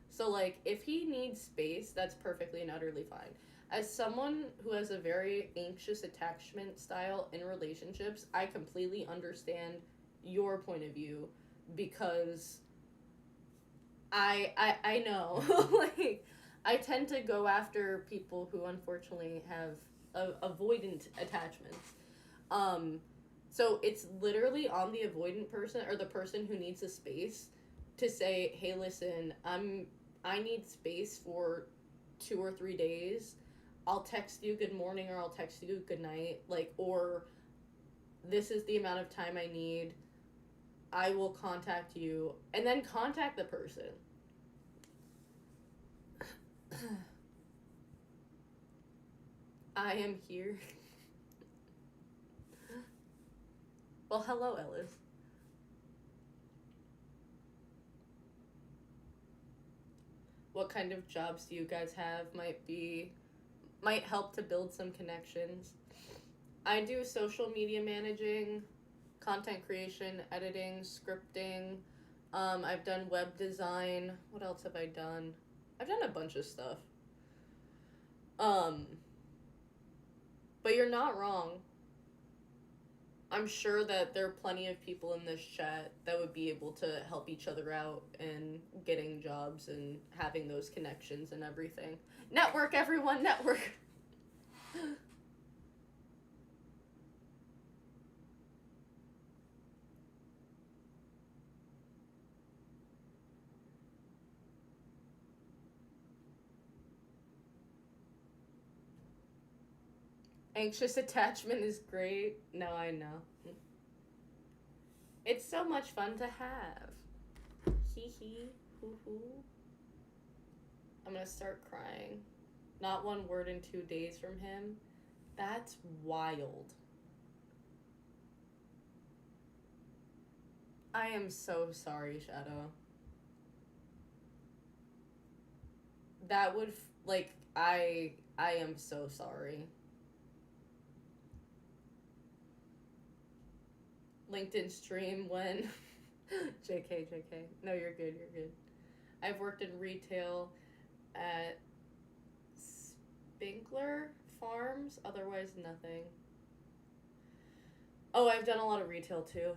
So, like, if he needs space, that's perfectly and utterly fine. As someone who has a very anxious attachment style in relationships, I completely understand your point of view because I know, like, I tend to go after people who unfortunately have avoidant attachments. So it's literally on the avoidant person or the person who needs a space to say, hey, listen, I need space for 2 or 3 days. I'll text you good morning or I'll text you good night. Like, or this is the amount of time I need. I will contact you. And then contact the person. I am here. Well, hello, Ellis. What kind of jobs do you guys have? Might help to build some connections. I do social media managing, content creation, editing, scripting. I've done web design. What else have I done? I've done a bunch of stuff. But you're not wrong. I'm sure that there are plenty of people in this chat that would be able to help each other out in getting jobs and having those connections and everything. Network, everyone, network! Anxious attachment is great. No, I know. It's so much fun to have. Hee hee, hoo hoo. I'm gonna start crying. Not one word in 2 days from him. That's wild. I am so sorry, Shadow. That would, I am so sorry. LinkedIn stream when... JK. No, you're good. I've worked in retail at Spinkler Farms, otherwise nothing. Oh, I've done a lot of retail too.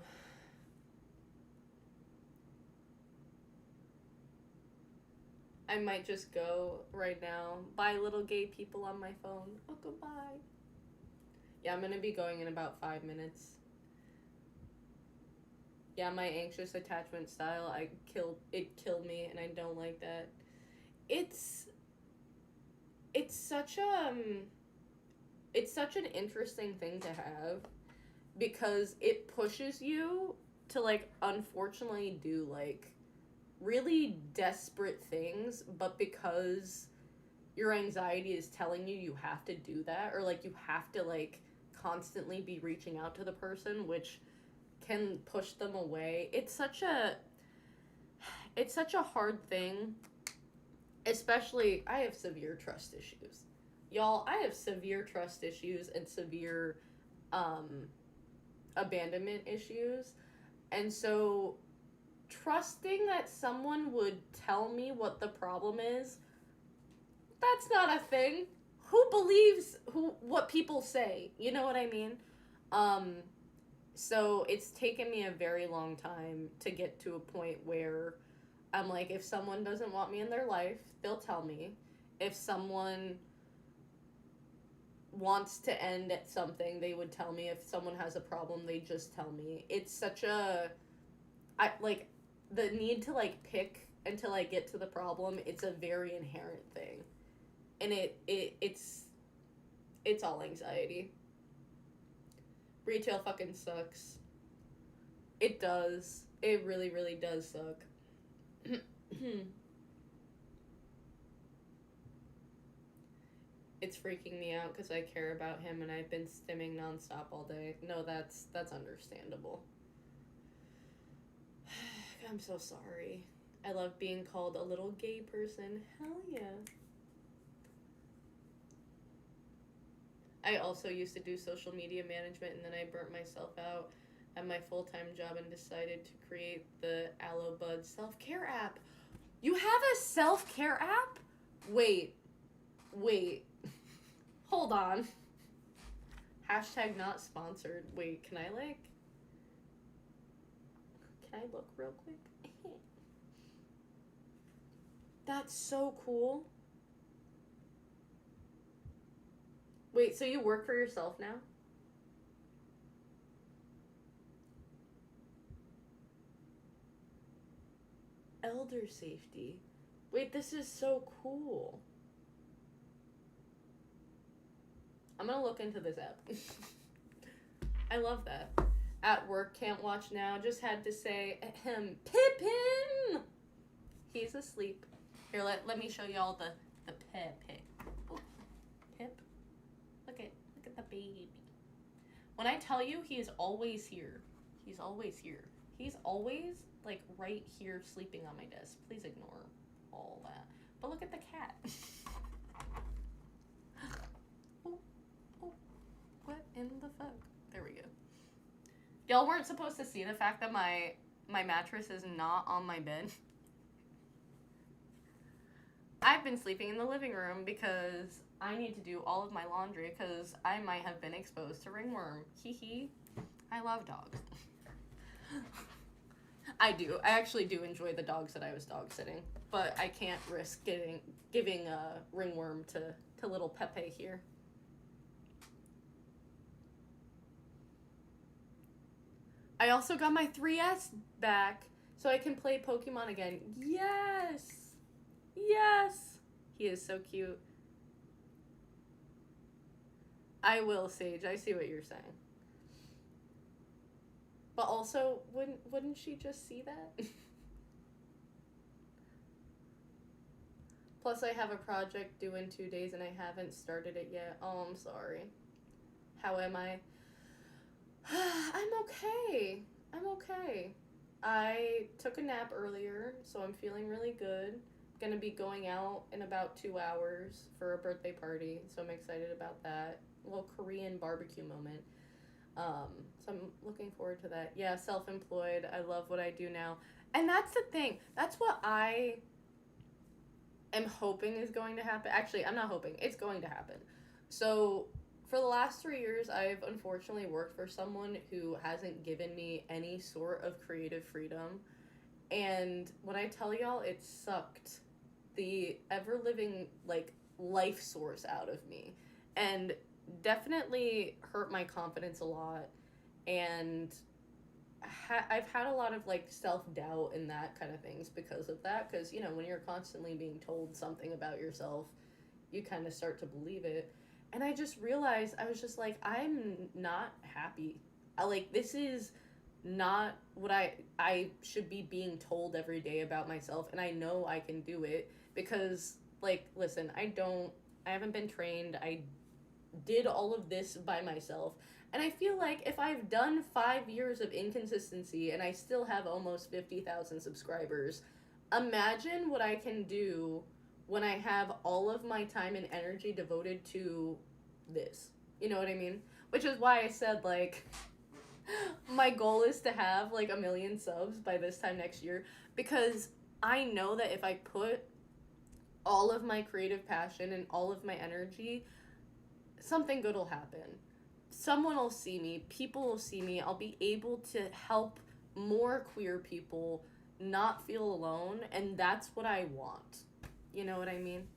I might just go right now. Bye, little gay people on my phone. Oh, goodbye. Yeah, I'm gonna be going in about 5 minutes. Yeah, my anxious attachment style, it killed me, and I don't like that. It's it's such an interesting thing to have because it pushes you to like unfortunately do like really desperate things, but because your anxiety is telling you you have to do that, or like you have to like constantly be reaching out to the person, which can push them away. It's such a hard thing. Especially, I have severe trust issues. Y'all, I have severe trust issues and severe um abandonment issues. And so trusting that someone would tell me what the problem is, that's not a thing. Who believes who what people say? You know what I mean? Um so it's taken me a very long time to get to a point where I'm like, if someone doesn't want me in their life, they'll tell me. If someone wants to end at something, they would tell me. If someone has a problem, they just tell me. It's such a I like the need to like pick until I get to the problem. It's a very inherent thing, and it's all anxiety. Retail fucking sucks. It does. It really really does suck. It's freaking me out because I care about him and I've been stimming nonstop all day. No, that's understandable. I'm so sorry. I love being called a little gay person. Hell yeah. I also used to do social media management and then I burnt myself out at my full time job and decided to create the Aloe Bud self care app. You have a self care app? Wait, wait. Hold on. Hashtag not sponsored. Wait, can I like. Can I look real quick? That's so cool. Wait, so you work for yourself now? Elder safety. Wait, this is so cool. I'm gonna look into this app. I love that. At work, can't watch now. Just had to say, Pippin! He's asleep. Here, let me show y'all the Pip. Oh, Pip. Look at the baby. When I tell you he is always here, he's always here. He's always like right here sleeping on my desk. Please ignore all that. But look at the cat. Oh, oh, what in the fuck? There we go. Y'all weren't supposed to see the fact that my mattress is not on my bed. I've been sleeping in the living room because I need to do all of my laundry because I might have been exposed to ringworm. Hee hee. I love dogs. I do. I actually do enjoy the dogs that I was dog sitting, but I can't risk giving a ringworm to little Pepe here. I also got my 3S back, so I can play Pokemon again. Yes! Yes! He is so cute. I will, Sage. I see what you're saying. But also, wouldn't she just see that? Plus, I have a project due in 2 days and I haven't started it yet. Oh, I'm sorry. How am I? I'm okay. I'm okay. I took a nap earlier, so I'm feeling really good. Gonna be going out in about 2 hours for a birthday party, so I'm excited about that. A little Korean barbecue moment. So I'm looking forward to that. Yeah, self-employed. I love what I do now. And that's the thing. That's what I am hoping is going to happen. Actually, I'm not hoping. It's going to happen. So for the last 3 years, I've unfortunately worked for someone who hasn't given me any sort of creative freedom. And when I tell y'all, it sucked the ever living, like, life source out of me. And definitely hurt my confidence a lot. And I've had a lot of, like, self doubt and that kind of things because of that. Because, you know, when you're constantly being told something about yourself, you kind of start to believe it. And I just realized, I was just like, I'm not happy. Like, this is not what I should be being told every day about myself, and I know I can do it because, like, listen, I haven't been trained. I did all of this by myself. And I feel like if I've done 5 years of inconsistency and I still have almost 50,000 subscribers, imagine what I can do when I have all of my time and energy devoted to this. You know what I mean? Which is why I said, like, my goal is to have like 1,000,000 subs by this time next year, because I know that if I put all of my creative passion and all of my energy, something good will happen. Someone will see me, people will see me, I'll be able to help more queer people not feel alone, and that's what I want. You know what I mean?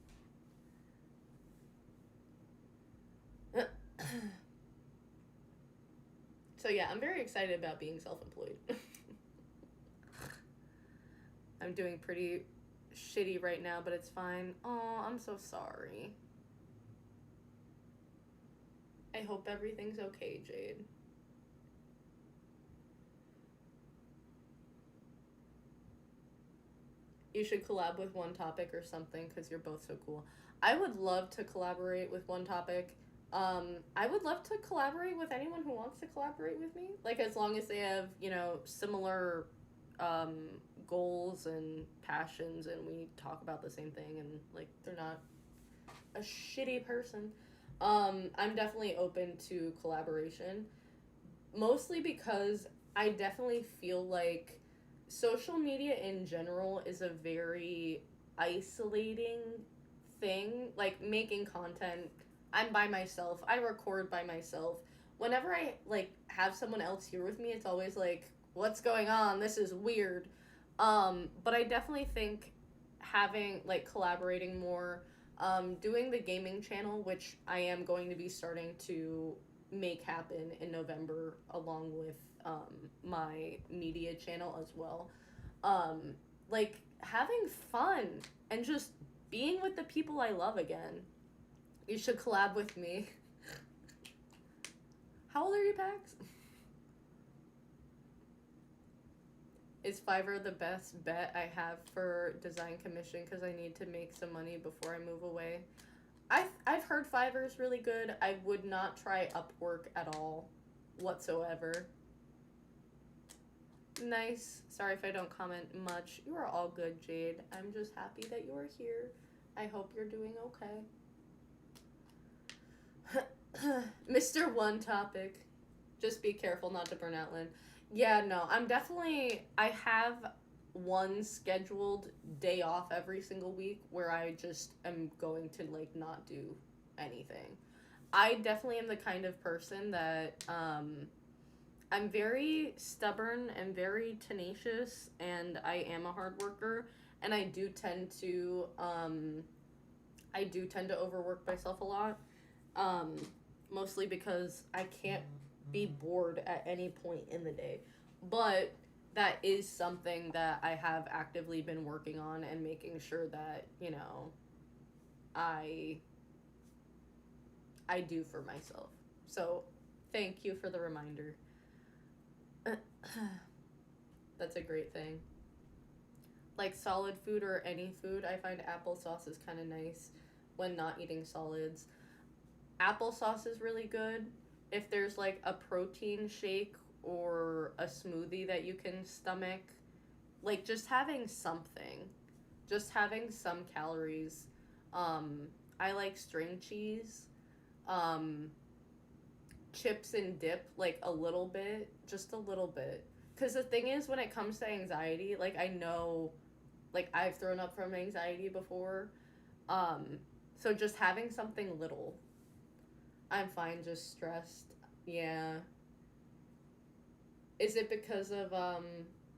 So yeah, I'm very excited about being self-employed. I'm doing pretty shitty right now, but it's fine. Oh, I'm so sorry. I hope everything's okay, Jade. You should collab with One Topic or something, because you're both so cool. I would love to collaborate with One Topic. I would love to collaborate with anyone who wants to collaborate with me. Like, as long as they have, you know, similar um, goals and passions, and we talk about the same thing, and, like, they're not a shitty person. I'm definitely open to collaboration. Mostly because I definitely feel like social media in general is a very isolating thing. Like, making content, I'm by myself, I record by myself. Whenever I like have someone else here with me, it's always like, what's going on, this is weird. But I definitely think having, like, collaborating more, doing the gaming channel, which I am going to be starting to make happen in November, along with my media channel as well. Um, like, having fun and just being with the people I love again. You should collab with me. How old are you, Pax? Is Fiverr the best bet I have for design commission, because I need to make some money before I move away? I've heard Fiverr's really good. I would not try Upwork at all whatsoever. Nice. Sorry if I don't comment much. You are all good, Jade. I'm just happy that you are here. I hope you're doing okay. Mr. One Topic. Just be careful not to burn out, Lynn. Yeah, no, I have one scheduled day off every single week where I just am going to, like, not do anything. I definitely am the kind of person that, I'm very stubborn and very tenacious, and I am a hard worker, and I do tend to overwork myself a lot, mostly because I can't be bored at any point in the day. But that is something that I have actively been working on, and making sure that, you know, I do for myself. So, thank you for the reminder. That's a great thing. Like, solid food or any food, I find applesauce is kind of nice when not eating solids. Applesauce is really good if there's, like, a protein shake or a smoothie that you can stomach. Like, just having something. Just having some calories. I like string cheese. Chips and dip, like, a little bit. Just a little bit. Because the thing is, when it comes to anxiety, like, I know, like, I've thrown up from anxiety before. So just having something little. I'm fine, just stressed. Yeah. Is it because of,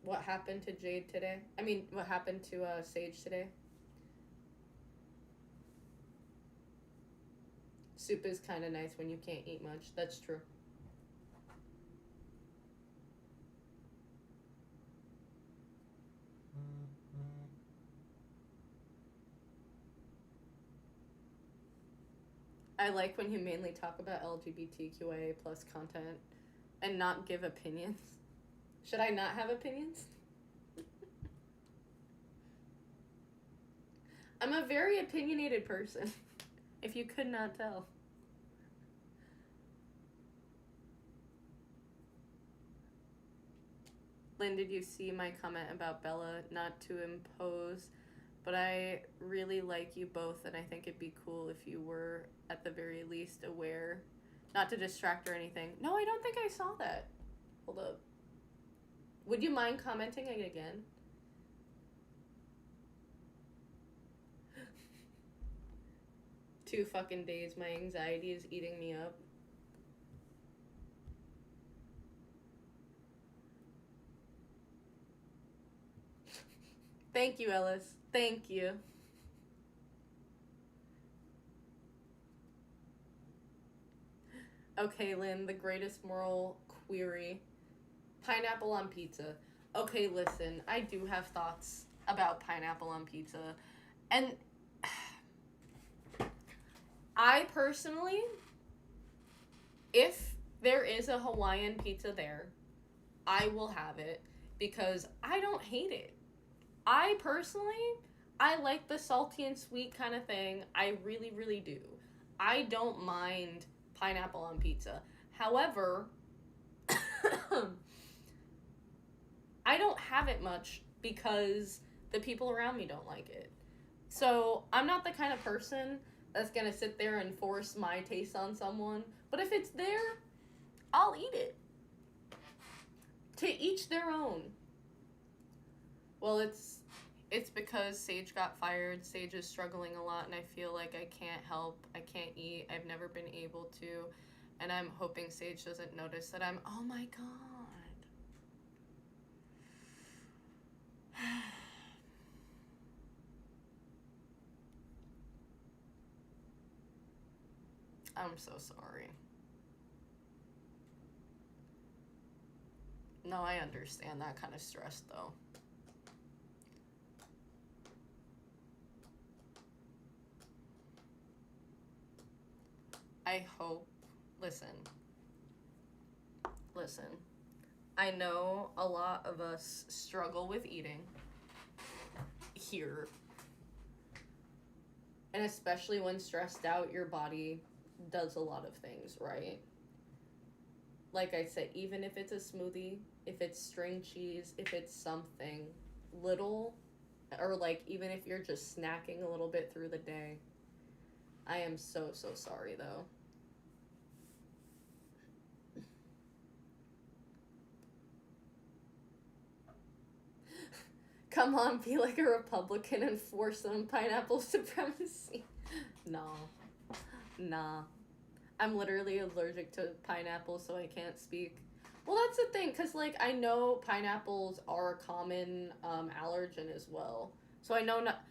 what happened to Jade today? I mean, what happened to, Sage today? Soup is kind of nice when you can't eat much. That's true. I like when you mainly talk about LGBTQIA plus content and not give opinions. Should I not have opinions? I'm a very opinionated person, if you could not tell. Lynn, did you see my comment about Bella? Not to impose, but I really like you both, and I think it'd be cool if you were, at the very least, aware. Not to distract or anything. No, I don't think I saw that. Hold up. Would you mind commenting it again? 2 fucking days. My anxiety is eating me up. Thank you, Ellis. Thank you. Okay, Lynn, the greatest moral query. Pineapple on pizza. Okay, listen, I do have thoughts about pineapple on pizza. And I personally, if there is a Hawaiian pizza there, I will have it because I don't hate it. I personally, I like the salty and sweet kind of thing. I really, really do. I don't mind pineapple on pizza. However, I don't have it much because the people around me don't like it. So I'm not the kind of person that's gonna sit there and force my taste on someone. But if it's there, I'll eat it. To each their own. Well, it's because Sage got fired. Sage is struggling a lot, and I feel like I can't help. I can't eat. I've never been able to. And I'm hoping Sage doesn't notice that I'm, oh my god. I'm so sorry. No, I understand that kind of stress, though. I hope, listen, I know a lot of us struggle with eating here. And especially when stressed out, your body does a lot of things, right? Like I said, even if it's a smoothie, if it's string cheese, if it's something little, or like even if you're just snacking a little bit through the day. I am so, so sorry though. Come on, be like a Republican and force some pineapple supremacy. Nah. I'm literally allergic to pineapple, so I can't speak. Well, that's the thing, because, like, I know pineapples are a common allergen as well. So I know not...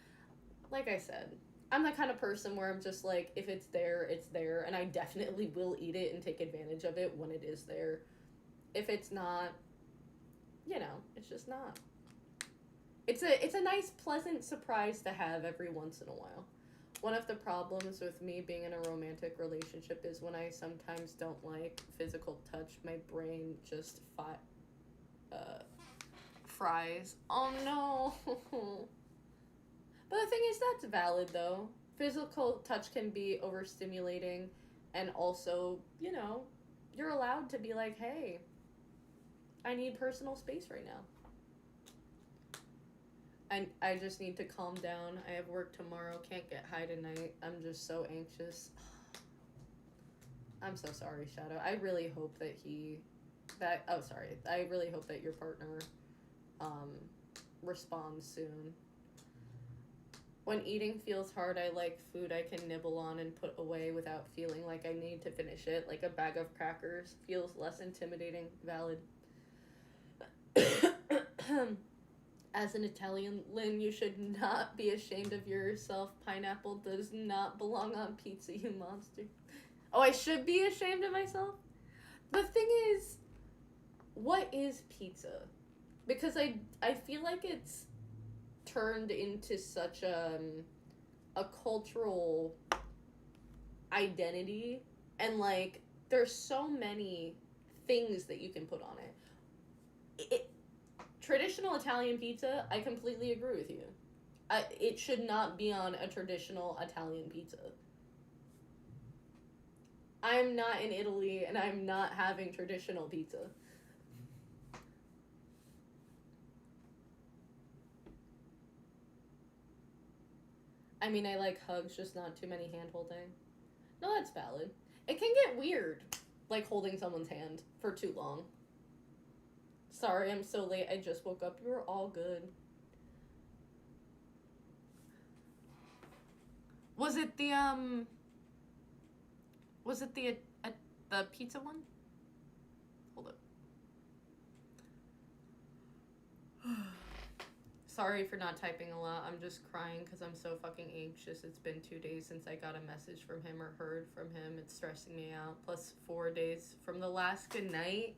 Like I said, I'm the kind of person where I'm just like, if it's there, it's there. And I definitely will eat it and take advantage of it when it is there. If it's not, it's just not. It's a nice, pleasant surprise to have every once in a while. One of the problems with me being in a romantic relationship is when I sometimes don't like physical touch, my brain just fries. Oh no. But the thing is, that's valid though. Physical touch can be overstimulating, and also, you're allowed to be like, hey, I need personal space right now. I just need to calm down. I have work tomorrow. Can't get high tonight. I'm just so anxious. I'm so sorry, Shadow. I really hope that I really hope that your partner responds soon. When eating feels hard, I like food I can nibble on and put away without feeling like I need to finish it. Like a bag of crackers feels less intimidating. Valid. As an Italian, Lynn, you should not be ashamed of yourself. Pineapple does not belong on pizza, you monster. Oh, I should be ashamed of myself? The thing is, what is pizza? Because I feel like it's turned into such a cultural identity, and like there's so many things that you can put on it. Traditional Italian pizza, I completely agree with you. It should not be on a traditional Italian pizza. I'm not in Italy and I'm not having traditional pizza. I mean, I like hugs, just not too many hand holding. No, that's valid. It can get weird, like holding someone's hand for too long. Sorry, I'm so late. I just woke up. You were all good. Was it the Was it the pizza one? Hold up. Sorry for not typing a lot. I'm just crying because I'm so fucking anxious. It's been 2 days since I got a message from him or heard from him. It's stressing me out. Plus 4 days from the last good night.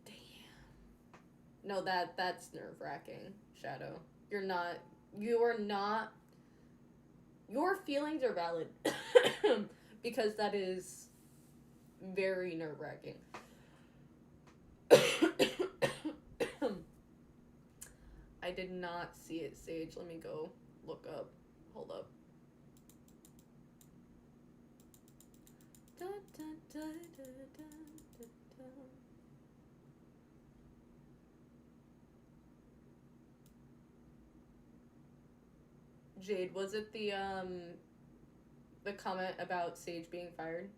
Damn. No, that's nerve wracking, Shadow. You are not. Your feelings are valid because that is very nerve wracking. I did not see it, Sage. Let me go look up. Hold up. Da, da, da, da, da, da, da. Jade, was it the comment about Sage being fired?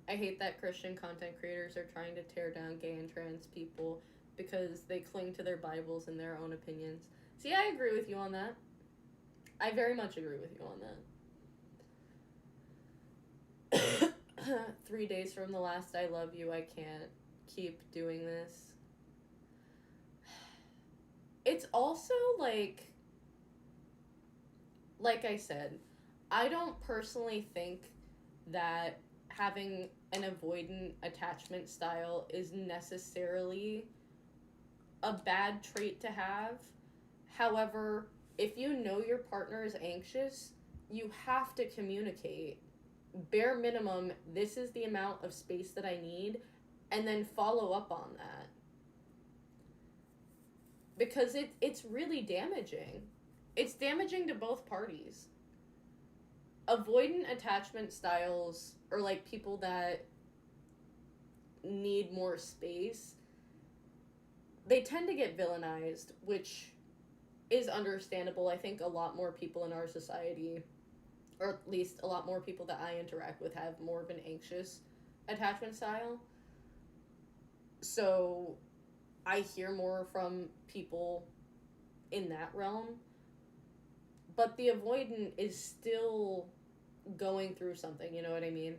I hate that Christian content creators are trying to tear down gay and trans people because they cling to their Bibles and their own opinions. See, I agree with you on that. I very much agree with you on that. 3 days from the last I love you, I can't keep doing this. It's also like I said, I don't personally think that having an avoidant attachment style is necessarily a bad trait to have. However, if you know your partner is anxious, you have to communicate. Bare minimum, this is the amount of space that I need, and then follow up on that. Because it's really damaging. It's damaging to both parties. Avoidant attachment styles, or like people that need more space, they tend to get villainized, which is understandable. I think a lot more people in our society, or at least a lot more people that I interact with, have more of an anxious attachment style. So I hear more from people in that realm. But the avoidant is still going through something, you know what I mean?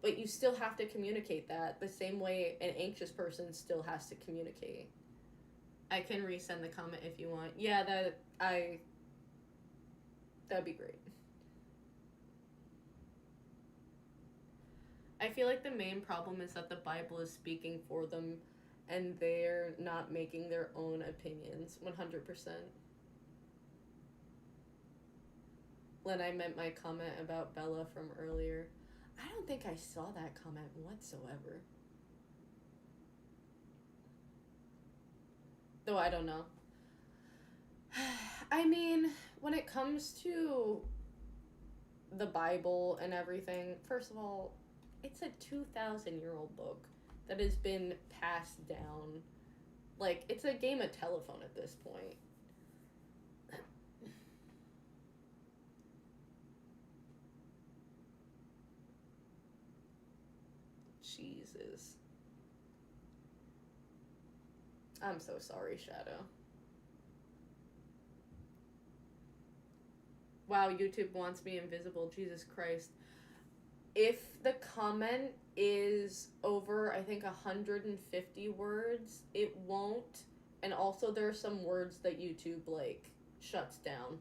But you still have to communicate that the same way an anxious person still has to communicate. I can resend the comment if you want. Yeah, that'd be great. I feel like the main problem is that the Bible is speaking for them and they're not making their own opinions 100%. When I meant my comment about Bella from earlier, I don't think I saw that comment whatsoever. Though I don't know. I mean, when it comes to the Bible and everything, first of all, it's a 2,000-year-old book that has been passed down. Like, it's a game of telephone at this point. Jesus. I'm so sorry, Shadow. Wow, YouTube wants me invisible. Jesus Christ. If the comment is over, I think, 150 words, it won't. And also, there are some words that YouTube, like, shuts down.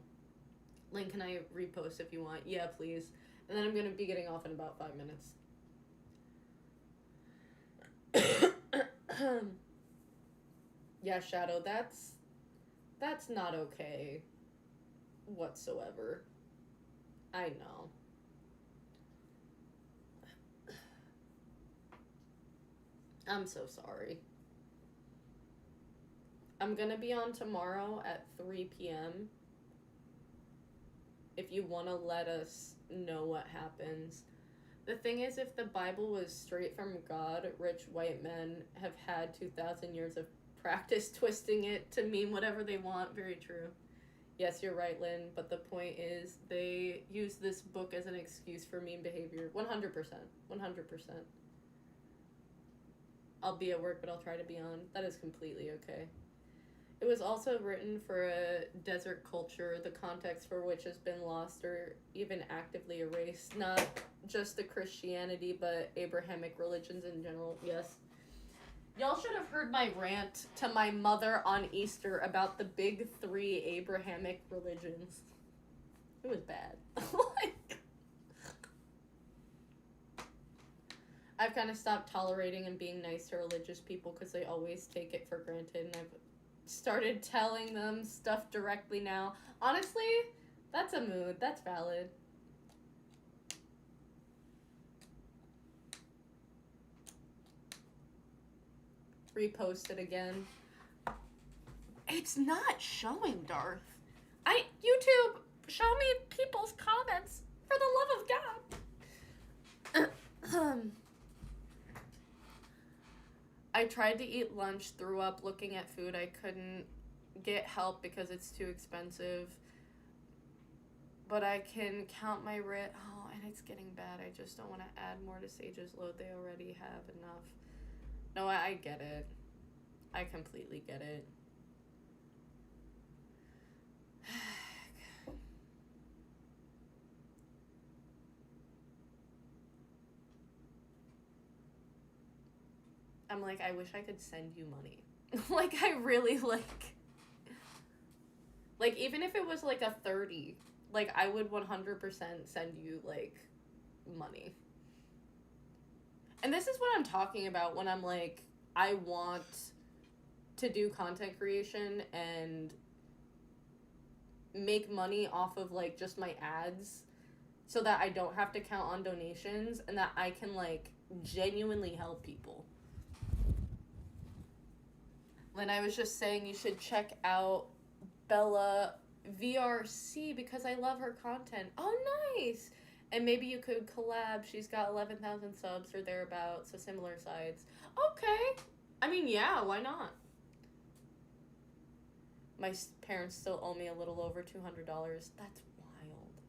Link, can I repost if you want? Yeah, please. And then I'm going to be getting off in about 5 minutes. Yeah, Shadow, that's not okay whatsoever. I know. I'm so sorry. I'm gonna be on tomorrow at 3 p.m. if you want to let us know what happens. The thing is, if the Bible was straight from God, rich white men have had 2,000 years of practice twisting it to mean whatever they want. Very true. Yes, you're right, Lynn, but the point is they use this book as an excuse for mean behavior. 100%. 100%. I'll be at work, but I'll try to be on. That is completely okay. It was also written for a desert culture, the context for which has been lost or even actively erased. Not just the Christianity, but Abrahamic religions in general. Yes. Y'all should have heard my rant to my mother on Easter about the big three Abrahamic religions. It was bad. I've kind of stopped tolerating and being nice to religious people because they always take it for granted, and I've started telling them stuff directly now. Honestly, that's a mood. That's valid. Repost it again. It's not showing, Darth. YouTube, show me people's comments for the love of God. I tried to eat lunch, threw up looking at food. I couldn't get help because it's too expensive. But I can count my Oh, and it's getting bad. I just don't want to add more to Sage's load. They already have enough. No, I get it. I completely get it. I'm like, I wish I could send you money. Like, I really, like, even if it was, like, a 30, like, I would 100% send you, like, money. And this is what I'm talking about when I'm like, I want to do content creation and make money off of, like, just my ads so that I don't have to count on donations and that I can, like, genuinely help people. Lynn, I was just saying you should check out Bella VRC because I love her content. Oh, nice! And maybe you could collab. She's got 11,000 subs or thereabouts, so similar sides. Okay. I mean, yeah, why not? My parents still owe me a little over $200. That's wild.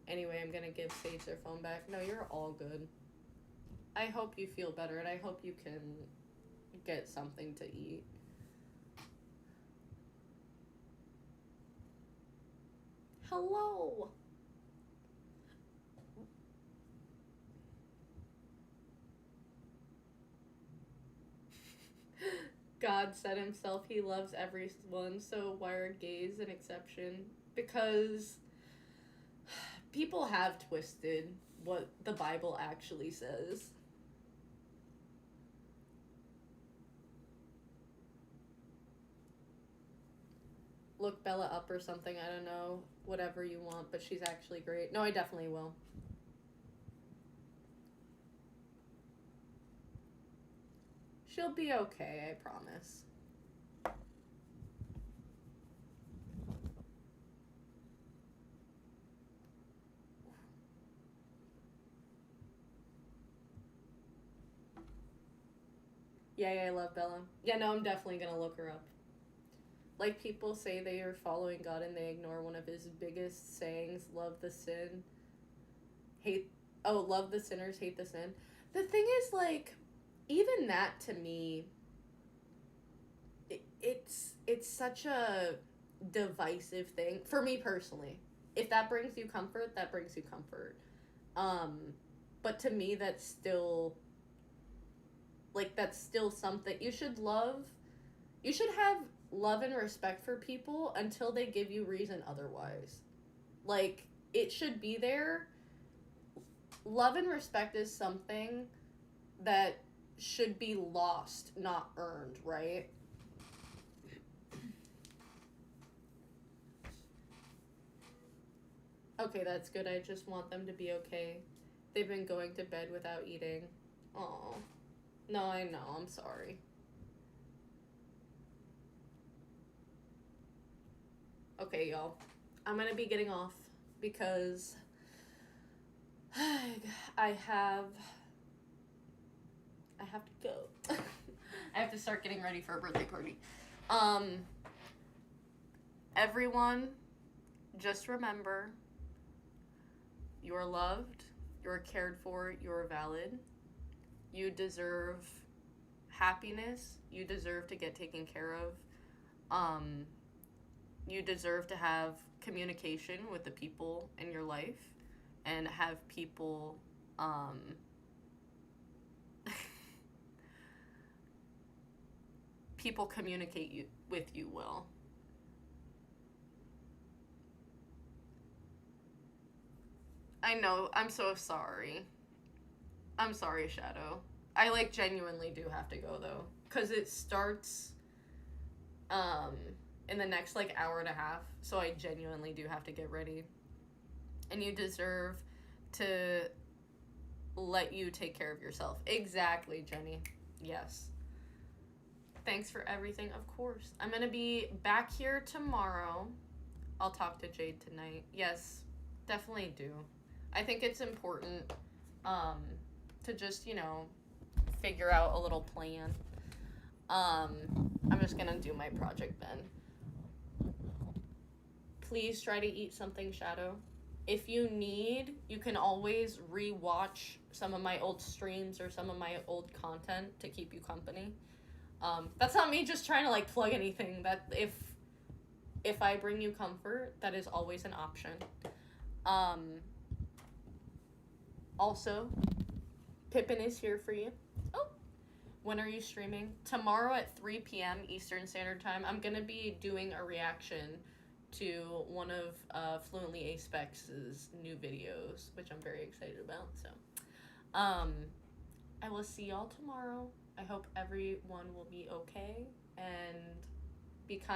Anyway, I'm gonna give Sage their phone back. No, you're all good. I hope you feel better, and I hope you can get something to eat. Hello. God said himself he loves everyone, so why are gays an exception? Because people have twisted what the Bible actually says. Look Bella up or something, I don't know. Whatever you want, but she's actually great. No, I definitely will. She'll be okay, I promise. Yeah, I love Bella. Yeah, no, I'm definitely gonna look her up. Like, people say they are following God and they ignore one of his biggest sayings, love the sin, love the sinners, hate the sin. The thing is, like, even that to me, it's such a divisive thing for me personally. If that brings you comfort, that brings you comfort. But to me, that's still something you should love. You should have love and respect for people until they give you reason otherwise. Like, it should be there. Love and respect is something that should be lost, not earned, right? Okay, that's good. I just want them to be okay. They've been going to bed without eating. Oh. No, I know. I'm sorry. Okay, y'all. I'm gonna be getting off because I have to go. I have to start getting ready for a birthday party. Everyone, just remember, you're loved, you're cared for, you're valid. You deserve happiness. You deserve to get taken care of. You deserve to have communication with the people in your life and have people people communicate with you well. I know, I'm so sorry. I'm sorry, Shadow. I genuinely do have to go though, cuz it starts um in the next hour and a half, so I genuinely do have to get ready. And you deserve to let you take care of yourself. Exactly, Jenny. Yes. Thanks for everything, of course. I'm gonna be back here tomorrow. I'll talk to Jade tonight. Yes, definitely do. I think it's important to just, figure out a little plan. I'm just gonna do my project then. Please try to eat something, Shadow. If you need, you can always re-watch some of my old streams or some of my old content to keep you company. That's not me just trying to plug anything. That if I bring you comfort, that is always an option. Also, Pippin is here for you. Oh, when are you streaming? Tomorrow at 3 p.m. Eastern Standard Time. I'm gonna be doing a reaction to one of Fluently Aspex's new videos, which I'm very excited about. So, I will see y'all tomorrow. I hope everyone will be okay and be kind.